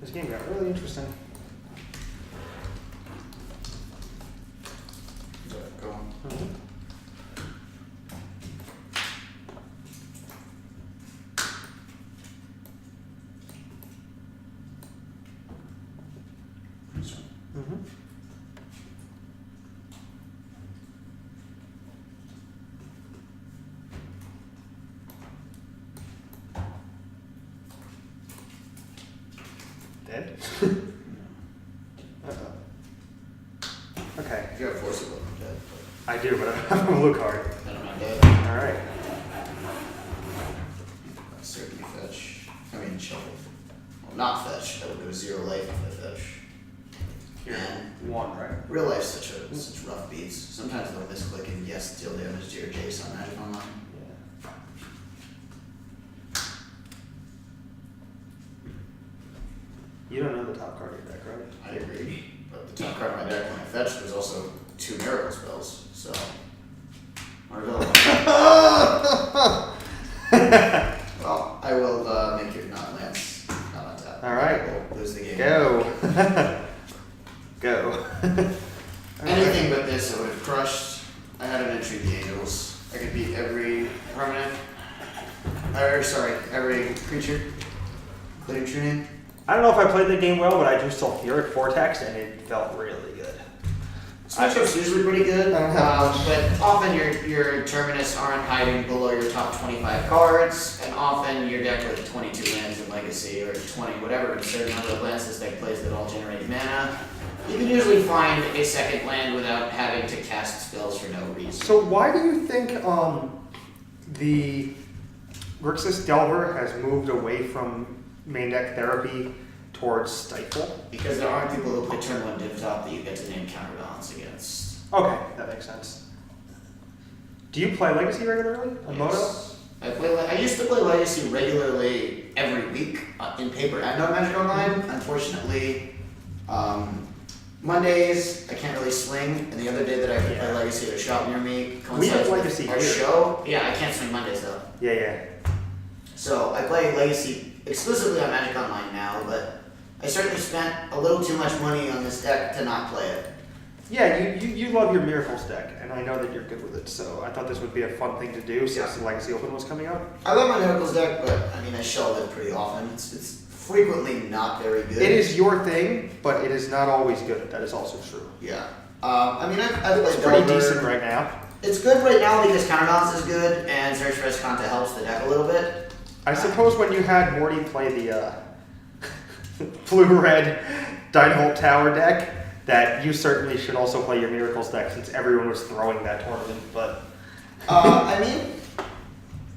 This game got really interesting. Go on. Mm-hmm. Nice one. Mm-hmm. Dead? Uh-oh. Okay. If you have Forcible, I'm dead. I do, but I don't have a blue card. But then I'm not dead. Alright. Certainly fetch. I mean, shuffle. Well, not fetch. That would go 0 life if I fetch. You're And 1, right? real life's such rough beats. Sometimes they'll misclick and yes, deal damage to your Jace on Magic Online. Yeah. You don't know the top card of your deck, right? I agree. But the top card of my deck when I fetched was also 2 miracle spells. So Marvel. Well, I will make your non-lance not on tap. All right. We'll lose the game. Go. Go. Anything but this I would have crushed. I had an entry the Angels. I could beat every permanent. Every creature, including True Name. I don't know if I played the game well, but I drew Sulfuric Vortex and it felt really good. Switch up's usually pretty good, I don't have much. but often your Terminus aren't hiding below your top 25 cards, and often your deck with 22 lands in Legacy, or 20, whatever, a certain number of lands this deck plays that all generate mana, you can usually find a second land without having to cast spells for no reason. So why do you think the Grixis Delver has moved away from main deck therapy towards Stifle. Because there aren't people who play turn 1 div top that you get to name counterbalance against. Okay, that makes sense. Do you play Legacy regularly on Moto? Yes. I used to play Legacy regularly every week in paper and on Magic Online. Unfortunately, Mondays I can't really swing, and the other day that I could play Legacy at a shop near me We have coincides Legacy with our here. show. Yeah, I can't swing Mondays though. Yeah. So I play Legacy exclusively on Magic Online now, but I certainly spent a little too much money on this deck to not play it. Yeah, you love your Miracles deck, and I know that you're good with it, so I thought this would be a fun thing to do since the Legacy Open was coming up. I love my Miracles deck, but I mean I shelve it pretty often. It's frequently not very good. It is your thing, but it is not always good. That is also true. Yeah. I mean I've played It's pretty Delver. decent right now. It's good right now because counterbalance is good and Search for Esconta helps the deck a little bit. I suppose when you had Morty play the blue-red Dynavolt Tower deck, that you certainly should also play your Miracles deck since everyone was throwing that tournament, but... I mean,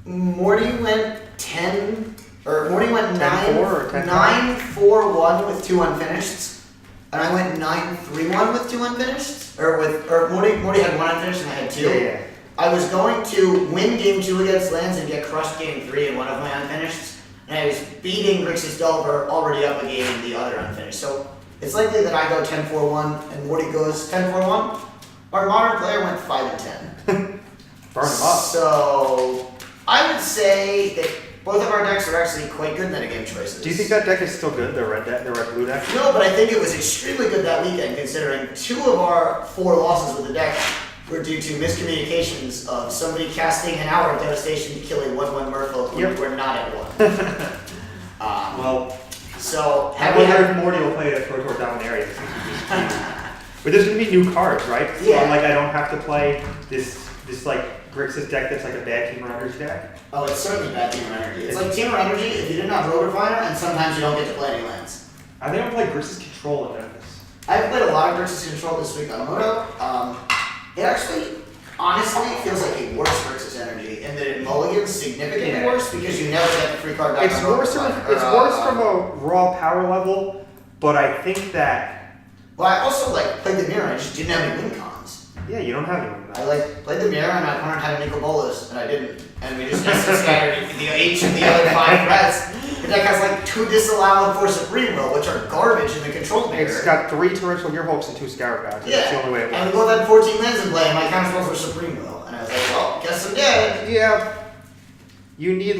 Morty went 9-4-1 with 2 unfinished, and I went 9-3-1 with 2 unfinished, or Morty had 1 unfinished and I had 2. Yeah. I was going to win game 2 against lands and get crushed game 3 in one of my unfinished, and I was beating Grixis Delver already up a game in the other unfinished. So it's likely that I go 10-4-1 and Morty goes 10-4-1. Our modern player went 5-10. Burn them up. So I would say that both of our decks are actually quite good metagame choices. Do you think that deck is still good, the red-blue deck? No, but I think it was extremely good that weekend considering 2 of our 4 losses with the deck were due to miscommunications of somebody casting an hour of devastation to kill a 1/1 Merfolk when we're not at 1. Well, so I wonder if Morty will play it at Pro Tour Dominaria. But there's gonna be new cards, right? So Yeah. like I don't have to play this like Grixis deck that's like a bad Team Runners deck. Oh, it's certainly bad Teamer Energy. It's like Teamer Energy if you didn't have Road Refiner and sometimes you don't get to play any lands. I think I'll play Grixis Control in Memphis. I've played a lot of Grixis Control this week on Moto. It actually, honestly, feels like a worse Grixis Energy in that it mulligans significantly worse because you never get the free card back. It's worse from a raw power level, but I think that Well, I also played the mirror. I just didn't have any win cons. yeah, you don't have any. I played the mirror and my opponent had a Nicol Bolas and I didn't, and we just instant scattered the H and the other 5 threats. The deck has 2 Disallow and 4 Supreme Will, which are garbage in the control mirror. It's got 3 Torrential Gearhulks and 2 Scarab Gods. Yeah, That's the only way it and we works. both had 14 lands in play, and my counter spells were Supreme Will, and I was like, well, guess I'm dead. Yeah. You need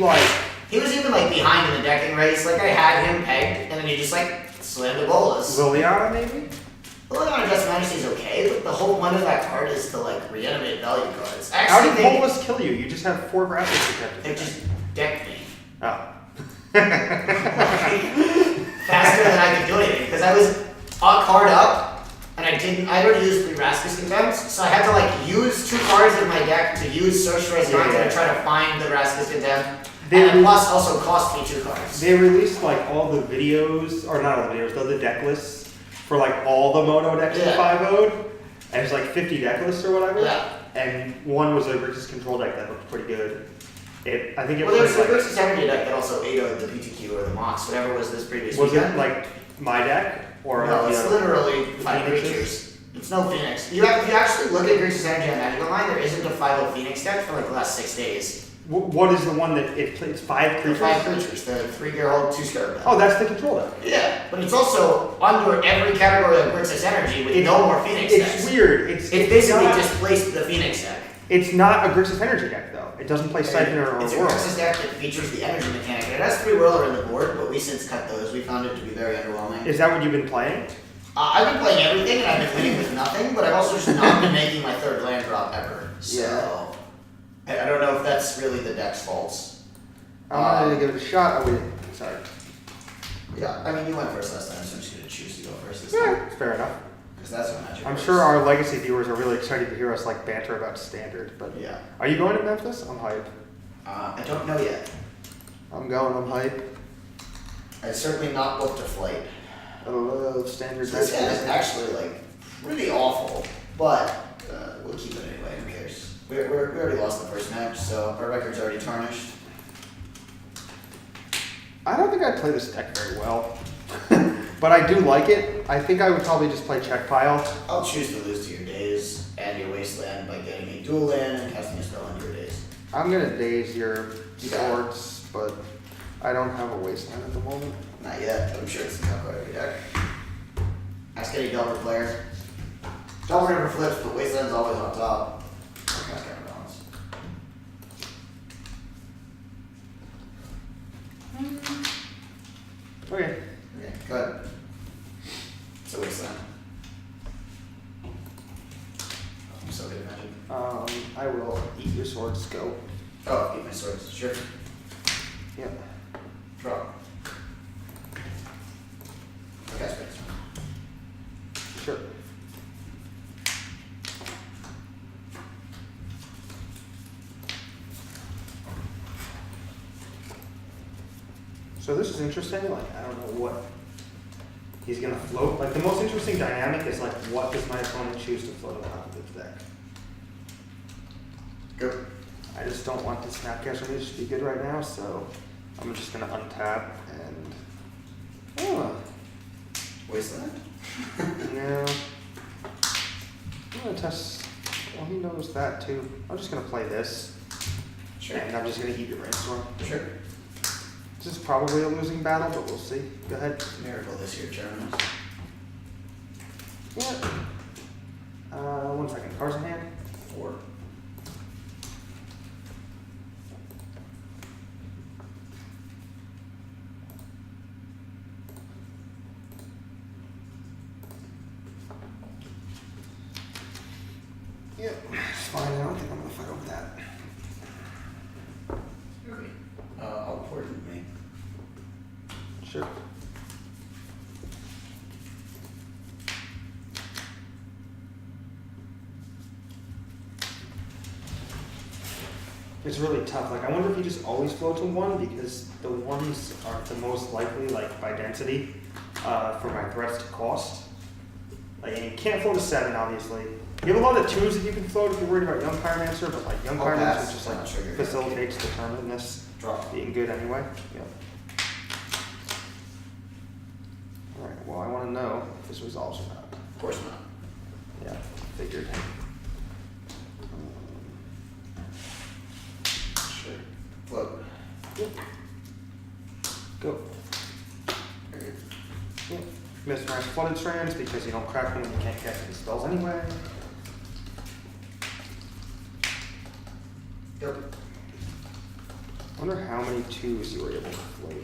He was even behind in the decking race, I had him pegged, and then he just slammed the Bolas. Liliana maybe? Liliana Just Majesty is okay, but the whole point of that card is to reanimate value cards. I How actually did think Bolas kill you? You just have 4 graphics protected. it just decked me Oh. faster than I could do anything, because I was a card up, and I'd already used 3 Raskus Contempts, so I had to use 2 cards in my deck to use Search for Esconta to try to find the Raskus Contempt, and plus also cost me 2 cards. They released all the videos, or not all the videos, the deck lists for all the Moto decks in 5-0'd, and it's 50 deck lists or whatever. Yeah. And one was a Grixis Control deck that looked pretty good. I think it Well, there's the was Grixis Energy deck that also 8-0'd the PTQ or the Mox, whatever was this previous was weekend. it my deck or No, it's literally 5 Phoenixes? creatures. It's no Phoenix. If you actually look at Grixis Energy on Magic Online, there isn't a 5-0 Phoenix deck for the last 6 days. What is the one that it's 5 The creatures? 5 creatures, the 3 Geralt, 2 Scarab. Oh, that's the control deck. Yeah, but it's also under every category of Grixis Energy with no more Phoenix decks. It's weird. It's basically not, displaced the Phoenix deck. It's not a Grixis Energy deck though. It doesn't play Siphon or It's a Whirl. Grixis deck that features the energy mechanic. It has 3 Whirler in the board, but we since cut those. We found it to be very underwhelming. Is that what you've been playing? I've been playing everything and I've been winning with nothing, but I've also just not been making my 3rd land drop ever. So I don't know if that's really the deck's faults. I'm gonna give it a shot. Sorry. Yeah, I mean you went first last time, so I'm just gonna choose to go first this Yeah, time. fair enough. Because that's what Magic I'm works. sure our legacy viewers are really excited to hear us banter about Standard. But Yeah. are you going to Memphis? I'm hype. I don't know yet. I'm going. I'm hype. I certainly not booked a flight. I love Standard. This game is actually pretty awful, but we'll keep it anyway. Who cares? We already lost the first match, so our record's already tarnished. I don't think I'd play this deck very well. But I do like it. I think I would probably just play check pile. I'll choose to lose to your daze and your wasteland by getting a dual land and casting a spell on your daze. I'm gonna daze your You got it. swords, but I don't have a wasteland at the moment. Not yet, but I'm sure it's the top part of your deck. Ask any Delver player. Delver never flips, but wasteland's always on top. Okay, counterbalance. Okay. Okay, go ahead. It's a wasteland. I'm so good at magic. I will eat your swords. Go. Oh, eat my swords. Sure. Yep. Draw. Okay, space. Sure. So this is interesting. Like, I don't know what he's gonna float. Like, the most interesting dynamic is like, what does my opponent choose to float on top of his deck? Go. I just don't want the Snapcaster Mage to be good right now, so I'm just gonna untap and. Oh. Wasteland? No. I'm gonna test. Well, he knows that too. I'm just gonna play this, Sure. and I'm just gonna eat your brainstorm. Sure. This is probably a losing battle, but we'll see. Go ahead. Miracle this year, Germans. Yeah. 1 second. Cards in hand. 4. Yeah. It's fine. I don't think I'm gonna fight over that. Okay. How important me? Sure. It's really tough. Like, I wonder if you just always float to 1 because the 1s are the most likely, like, by density, for my threats to cost. Like, and you can't float a 7, obviously. You have a lot of 2s that you can float if you're worried about Young Pyromancer, but like Young I'll Pyromancer pass. just I'm like not sure you're gonna facilitates determinedness Draw. being good anyway. Yep. Alright, well I wanna know if this resolves or not. Of course not. Yeah, figured. Sure. Float. Yep. Go. Okay. Yep. Mismatch flooded strands because you don't crack them and you can't cast any spells anyway. Yep. I wonder how many 2s you were able to float.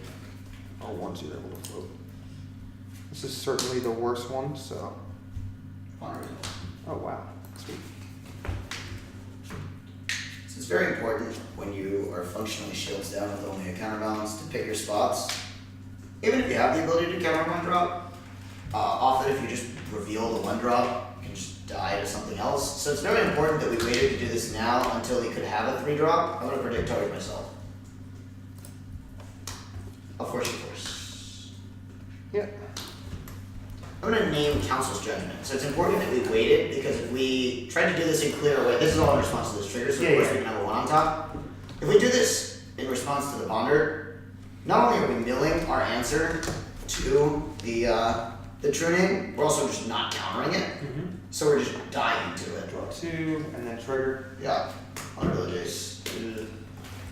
Or 1s you were able to float. This is certainly the worst one, so. Honorable. Oh wow. Sweet. So it's very important when you are functionally shields down with only a counterbalance to pick your spots. Even if you have the ability to counter 1 drop, often if you just reveal the 1 drop, you can just die to something else. So it's very important that we waited to do this now until he could have a 3 drop. I'm going to predict target myself. I'll force you first. Yeah. I'm going to name Council's Judgment. So it's important that we waited because if we tried to do this in clear way, this is all in response to this trigger, so of course we can have a 1 on top. If we do this in response to the Ponder, not only are we milling our answer to the Truning, we're also just not countering it. Mm-hmm. So we're just dying to it. Draw 2 and then trigger. Yeah, under the Jace. Ugh.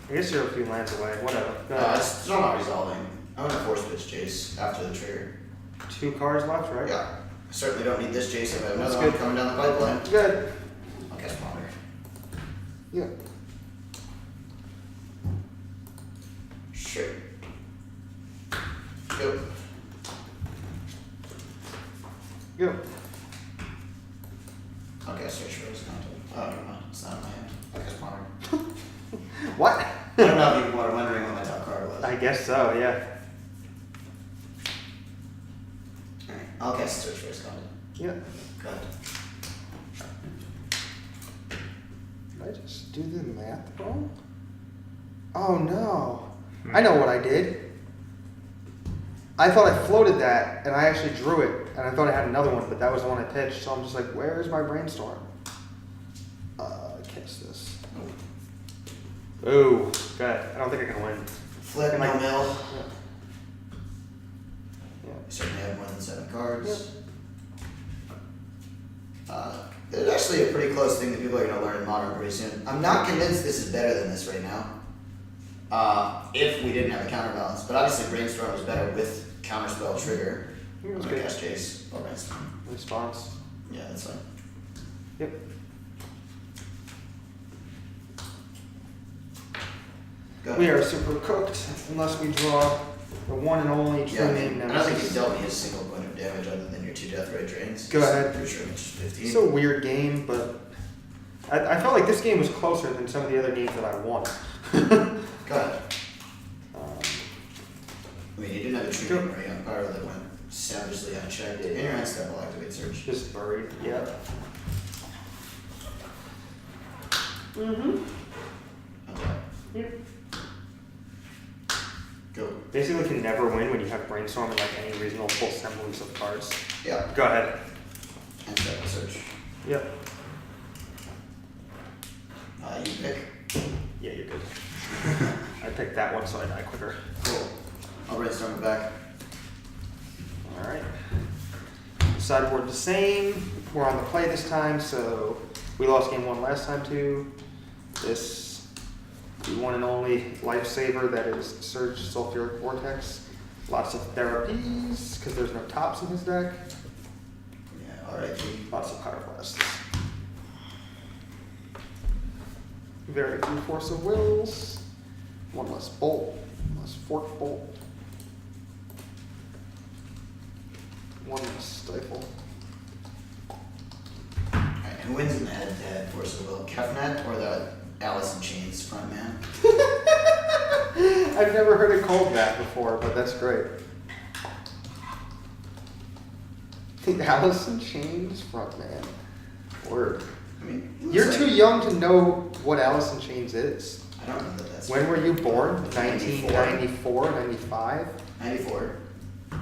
I guess you're a few lands away. Whatever. Go ahead. It's still not resolving. I'm going to force pitch Jace after the trigger. 2 cards left, right? Yeah. I certainly don't need this Jace if I have That's another one good. coming down the pipeline. Good. I'll cast Ponder. Yeah. Sure. Go. Go. Okay, search for his content. Oh, never mind. It's not in my hand. I guess Ponder. What? I don't know if you were wondering what my top card was. I guess so, yeah. Alright, I'll cast search for his content. Yeah. Go ahead. Did I just do the math wrong? Oh no. I know what I did. I thought I floated that and I actually drew it and I thought I had another one, but that was the one I pitched. So I'm just like, where's my brainstorm? Catch this. Ooh, good. I don't think I can win. Flip, And no like- mill. Yeah. We certainly have more than 7 cards. There's actually a pretty close thing that people are going to learn in Modern pretty soon. I'm not convinced this is better than this right now. If we didn't have a counterbalance. But obviously Brainstorm is better with Counterspell Trigger. I'm That's going to good. cast Chase or Brainstorm. Response. Yeah, that's fine. Yep. Go We ahead. are super cooked unless we draw the one and only true Yeah, I name mean, I don't think nemesis. you've dealt me a single point of damage other than your 2 Death Ray drains. Go ahead. Pretty sure it's 15. It's a weird game, but I felt like this game was closer than some of the other games that I won. Go ahead. I mean, you didn't have a true Sure. name right on power that went savagely unchecked. In your hand step, I'll activate search. Just buried. Yeah. Mm-hmm. Untap. Yep. Go. Basically can never win when you have Brainstorm and like any reasonable semblance of cards. Yeah. Go ahead. And step search. Yep. You pick. Yeah, you're good. I picked that one so I die quicker. Cool. I'll brainstorm it back. Alright. Sideboard the same. We're on the play this time, so we lost game 1 last time too. This, the one and only lifesaver that is Surge Sulfuric Vortex. Lots of therapies, because there's no tops in his deck. Yeah, alright. Lots of Power Blasts. Very few Force of Wills. One less Bolt. Less Fork Bolt. One less Stifle. Alright, who wins in the head-to-head Force of Will? Kefnet or the Alice in Chains front man? I've never heard it called that before, but that's great. The Alice in Chains frontman. Word. I mean, it looks You're like- too young to know what Alice in Chains is. I don't know that that's. When were you born? 94. 1994, 95? 94. It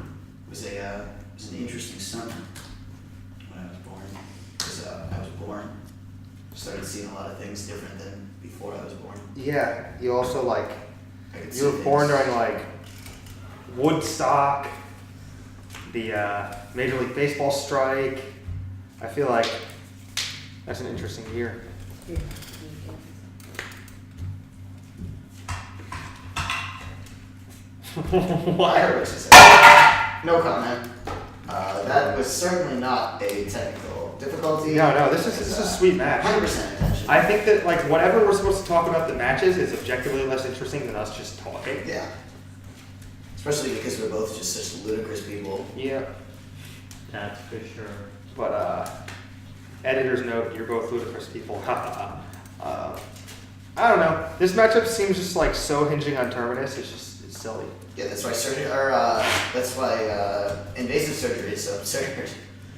was an interesting summer when I was born. Because I was born. Started seeing a lot of things different than before I was born. Yeah, you also like, I could you were see born things. during like Woodstock, the Major League Baseball strike. I feel like that's an interesting year. I Why? heard what you said. No comment. That was certainly not a technical difficulty. No, this is a sweet match. 100% attention. I think that like whatever we're supposed to talk about the matches is objectively less interesting than us just talking. Yeah. Especially because we're both just such ludicrous people. Yeah. That's for sure. But editor's note, you're both ludicrous people. I don't know. This matchup seems just like so hinging on Terminus. It's silly. Yeah, that's why invasive surgery is so absurd.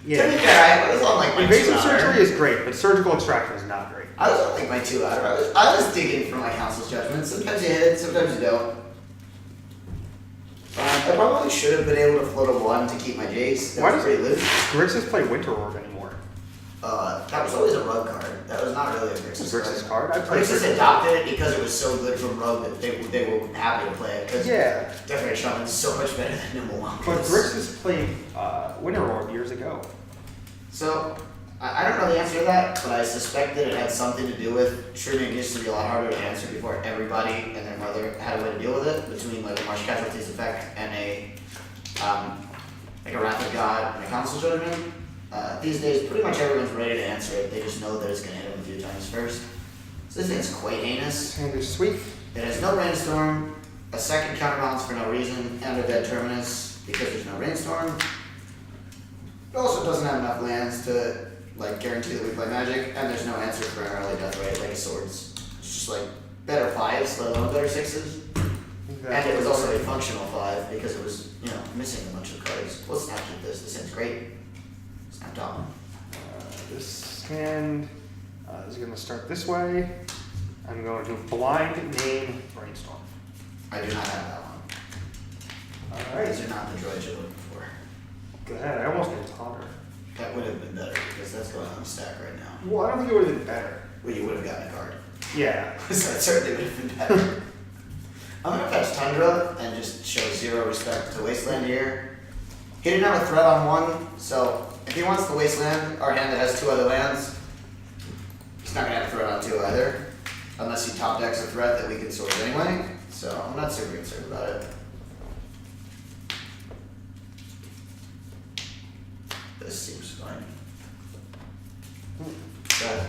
Yeah. To be fair, I was on like my Invasive 2 hour. surgery is great, but surgical extraction is not great. I was on like my 2 hour. I was digging for my council's judgment. Sometimes you hit it, sometimes you don't. I probably should have been able to float a 1 to keep my Jace. That Why was does pretty loose. Grixis play Winter Orb anymore? That was always a rug card. That was not really a Grixis Grixis card. card? I played Grixis Grixis. adopted it because it was so good from rug that they were happy to play it. Because Yeah. Death Shaman is so much better than Nimble Monk. But Grixis played Winter Orb years ago. So, I don't know the answer to that, but I suspect that it had something to do with Shrooming used to be a lot harder to answer before everybody and their mother had a way to deal with it, between like a Marsh Casualties effect and a Wrath of God and a Council Judgment. These days, pretty much everyone's ready to answer it, they just know that it's going to hit them a few times first. So this thing's quite heinous. And is sweet. It has no Rainstorm, a second counterbalance for no reason, and a dead Terminus because there's no Rainstorm. It also doesn't have enough lands to like guarantee that we play Magic, and there's no answer for an early death rate like a Swords. It's just like better 5s, let alone better 6s. And it was also a functional 5 because it was, missing a bunch of cards. Let's not keep this. This thing's great. Snap top. This hand is going to start this way. I'm going to blind name Brainstorm. I do not have that one. Alright. These are not the droids you're looking for. Go ahead. I almost named Hunter. That would have been better because that's going on the stack right now. Well, I don't think it would have been better. Well, you would have gotten a card. Yeah. So it certainly would have been better. I'm going to fetch Tundra and just show 0 respect to Wasteland here. He didn't have a threat on one, so if he wants the wasteland, our hand that has 2 other lands, he's not gonna have a threat on 2 either. Unless he top decks a threat that we can source anyway, so I'm not super concerned about it. This seems fine. Good.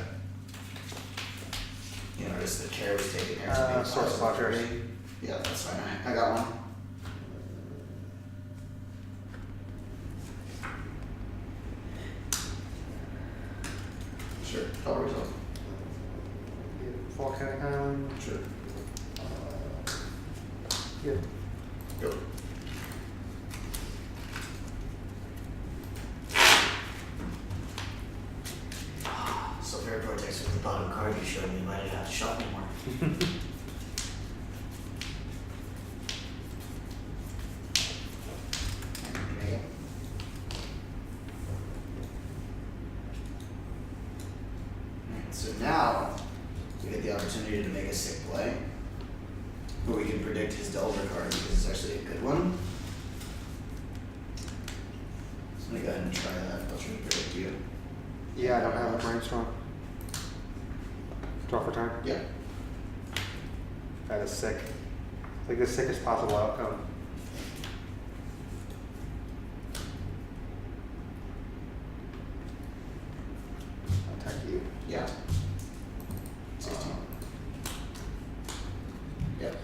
You notice the care was taken here to be Source possible for blockers. me. Yeah, that's fine. I got one. Sure. Double result. Volcanic Island. Sure. Yeah. Go. So Fair Vortex with the bottom card you showed me, might have to shop me more. Alright, so now we get the opportunity to make a sick play. Where we can predict his Delver card because it's actually a good one. So let me go ahead and try that. I'll try to predict you. Yeah, I don't have a brainstorm. Draw for turn. Yeah. That is sick. Like the sickest possible outcome. Attack you. Yeah. 16. Yep.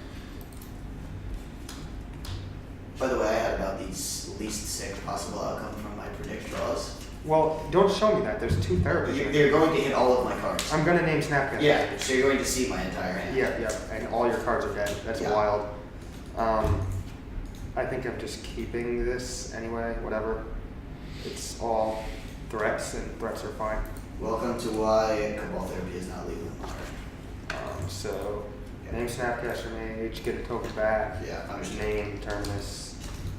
By the way, I had about the least sick possible outcome from my predict draws. Well, don't show me that. There's 2 therapies. They're going to hit all of my cards. I'm gonna name Snapcast. Yeah, so you're going to see my entire hand. Yeah, and all your cards are dead. That's Yeah. wild. I think I'm just keeping this anyway, whatever. It's all threats, and threats are fine. Welcome to why Cabal Therapy is not legal in Modern. So, Yeah. name Snapcaster Mage, get a token back. Yeah, understood. Name Terminus,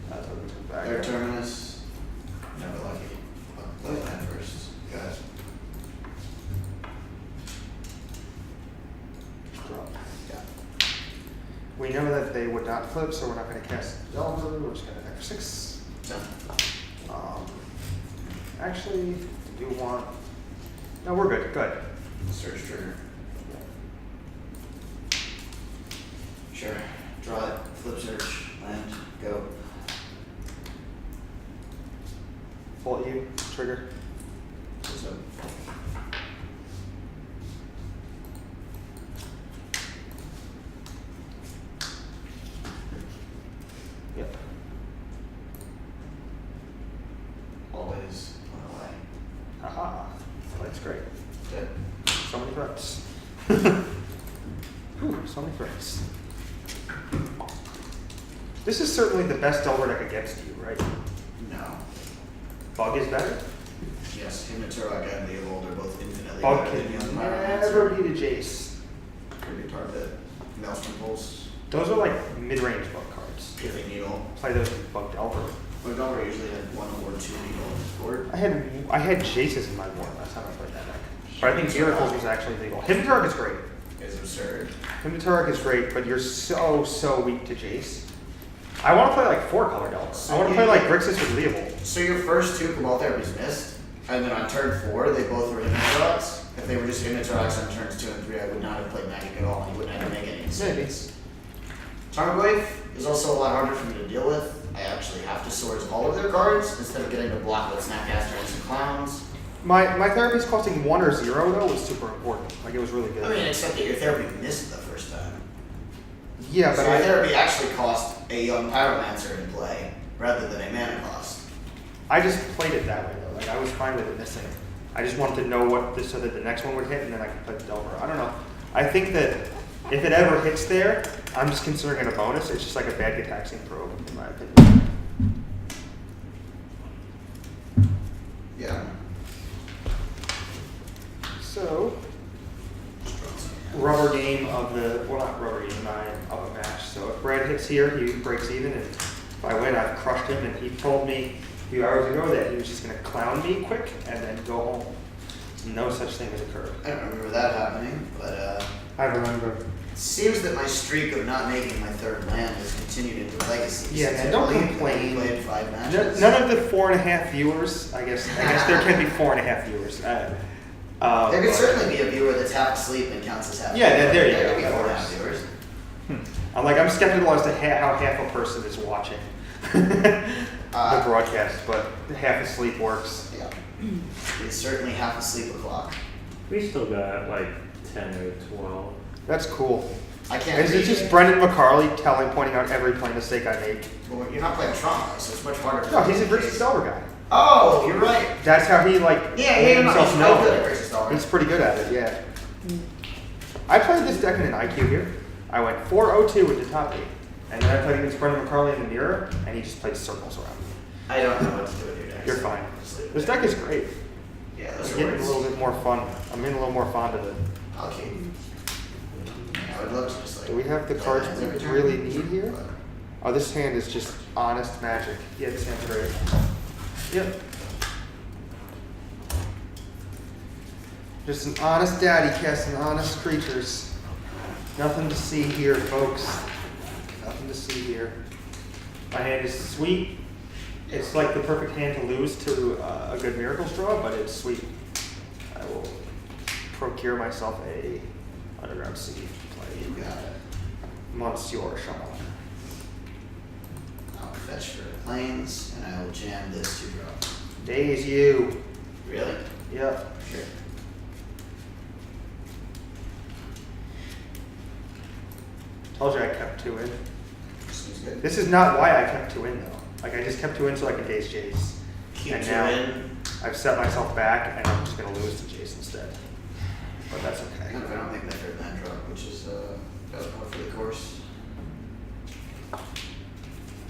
token comes back. Their Terminus. Never lucky. Play that first. Good. Drop. Yeah. We know that they would not flip, so we're not going to cast Delver. We're just going to attack for 6. Done. Actually, do you want? No, we're good. Good. Search trigger. Sure. Draw it. Flip search. Land. Go. Fault you. Trigger. So. Yep. Always one away. Haha. That's great. Good. So many threats. Whew, so many threats. This is certainly the best Delver deck against you, right? No. Bug is better. Yes, him and Turok and Leovold are both infinitely Bug better can than Young never beat a Jace. Pretty target. Maelstrom Pulse. Those are like mid-range bug cards. Giving Needle. Play those with Bug Delver. My Delver usually had 1 or 2 Needle on his board. I had Jaces in my board last time I played that deck. But I think Miracles was actually legal. Hymn is great. It's absurd. Hymn is great, but you're so weak to Jace. I want to play like 4-color Delver. I want to play like Grixis with Leovold. So your first 2 Cabal Therapies missed, and then on turn 4, they both were Hypnotorax. If they were just Hypnotorax on turns 2 and 3, I would not have played Magic at all, and you wouldn't have to make any decisions. Tarmogoyf is also a lot harder for me to deal with. I actually have to source all of their cards instead of getting to block with Snapcaster and some clowns. My therapy's costing 1 or 0 though was super important. Like it was really good. I mean, except that your therapy missed the first time. Yeah, So but your therapy actually cost a young Pyromancer in play rather than a mana cost. I just played it that way though. Like I was fine with it missing. I just wanted to know what this so that the next one would hit and then I could play the Delver. I don't know. I think that if it ever hits there, I'm just considering it a bonus. It's just like a bad Gitaxian probe, in my opinion. Yeah. So, rubber game of the, well not rubber game, of a match. So if Brad hits here, he breaks even, and if I win, I've crushed him, and he told me a few hours ago that he was just going to clown me quick and then go home. No such thing has occurred. I don't remember that happening, but I remember. it seems that my streak of not making my 3rd land has continued into Legacy. Yeah, since man, I don't believe complain. we played 5 matches. None of the 4.5 viewers, I guess there can be 4.5 viewers. There could but- certainly be a viewer that's half asleep and counts as half. Yeah, there you There go, could be that 4.5 works. viewers. I'm skeptical as to how half a person is watching the broadcast, but half asleep works. Yeah. It's certainly half asleep o'clock. We still got like 10 or 12. That's cool. I can't Is it read just it. Brendan McCarley pointing out every play mistake I make? Well, you're not playing trauma, so it's much harder. No, he's a Richard Delver guy. Oh, you're right. That's how he like Yeah, made no, himself he's known. really good at Richard Delver. He's pretty good at it, yeah. I played this deck in an IQ here. I went 4-0-2 with the top 8. And then I played against Brendan McCarley in the mirror, and he just played circles around me. I don't know what to do with your deck. You're fine. Just leave it This there. deck is great. Yeah, It's those are getting a words. little bit more fun. I'm getting a little more fond of it. I'll keep. Yeah, I would love to just like. Do we have the cards play we every turn, really need here? but- Oh, this hand is just honest magic. Yeah, this hand's great. Yep. Just an honest daddy casting honest creatures. Nothing to see here, folks. Nothing to see here. My hand is sweet. It's like the perfect hand to lose to a good Miracles draw, but it's sweet. I will procure myself a Underground Sea to play. You got it. Monsieur Shaman. I'll fetch for planes, and I will jam this 2-drop. Days you. Really? Yep. Sure. Told you I kept 2 in. Seems good. This is not why I kept 2 in though. Like I just kept 2 in so I could daze Jace. Keep And 2 now in. I've set myself back and I'm just gonna lose to Jace instead. But that's okay. I don't make my third land drop, which is that was more for the course.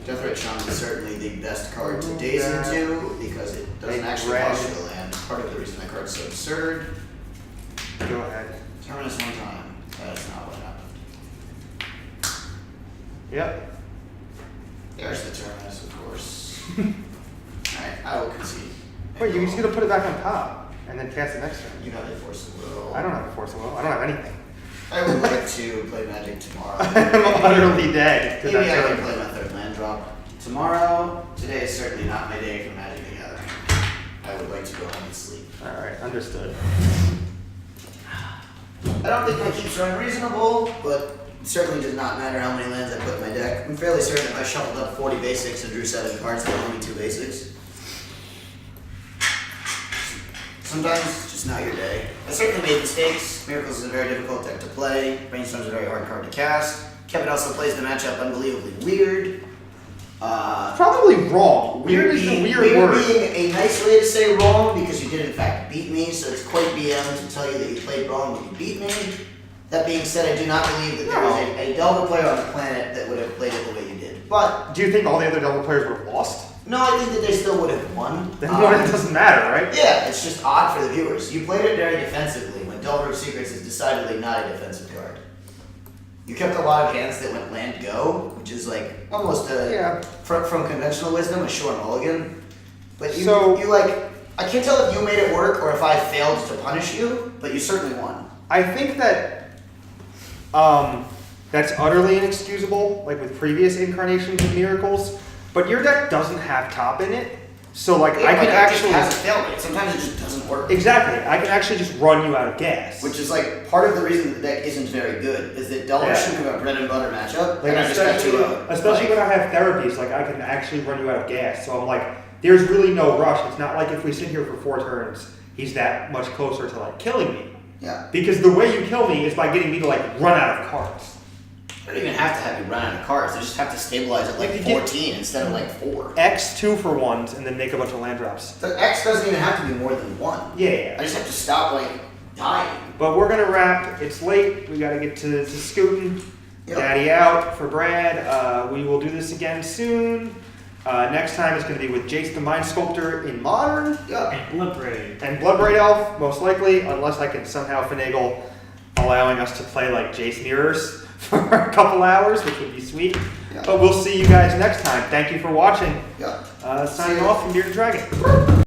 Deathray Shaman is certainly the best card to daze into because it doesn't They actually dread- cost you the land. Part of the reason that card's so absurd. Go ahead. Terminus one time. That's not what happened. Yep. There's the terminus, of course. Alright, I will concede. Wait, you're just gonna put it back on top and then cast it next turn. You have a force of will. I don't have a Force of Will. I don't have anything. I would like to play Magic tomorrow. I'm utterly dead to Maybe that I can turn. play my third land drop tomorrow. Today is certainly not my day for Magic the Gathering. I would like to go home and sleep. Alright, understood. I don't think my keeps are unreasonable, but it certainly does not matter how many lands I put in my deck. I'm fairly certain if I shuffled up 40 basics and drew 7 cards, there would only 2 basics. Sometimes it's just not your day. I certainly made mistakes. Miracles is a very difficult deck to play. Brainstorm's a very hard card to cast. Kevin also plays the matchup unbelievably weird. Probably wrong. Weird is a weird word. being a nice way to say wrong because you did in fact beat me, so it's quite BM to tell you that you played wrong when you beat me. That being said, I do not believe that there is a Delver player on the planet that would have played it the way you did. But Do you think all the other Devil players would have lost? no, I think that they still would have won. Then it doesn't matter, right? Yeah, it's just odd for the viewers. You played it very defensively when Delver of Secrets is decidedly not a defensive card. You kept a lot of hands that went land go, which is like almost a Yeah. from conventional wisdom a short mulligan. But you So- you like I can't tell if you made it work or if I failed to punish you, but you certainly won. I think that that's utterly inexcusable, like with previous incarnations of Miracles. But your deck doesn't have top in it, so like I can It actually has a fail rate. Sometimes it just doesn't work. exactly. I can actually just run you out of gas. Which is like part of the reason the deck isn't very good is that Delver Yeah. should have a bread and butter matchup, like and I just got especially, 2-0. especially Like, when I have therapies, like I can actually run you out of gas. So I'm like, there's really no rush. It's not like if we sit here for 4 turns, he's that much closer to like killing me. yeah. Because the way you kill me is by getting me to like run out of cards. I don't even have to have you run out of cards. I just have to stabilize at like Like you get- 14 instead of like 4. X 2-for-1s and then make a bunch of land drops. The X doesn't even have to be more than 1. Yeah. I just have to stop like dying. But we're gonna wrap. It's late. We gotta get to scooting. Yep. Daddy out for Brad. We will do this again soon. Next time is gonna be with Jace the Mind Sculptor in Modern Yeah. Bloodbraid. and Bloodbraid Elf, most likely, unless I can somehow finagle allowing us to play like Jace Mirrors for a couple hours, which would be sweet. Yeah. But we'll see you guys next time. Thank you for watching. Yeah. Signing off from Bearded Dragon.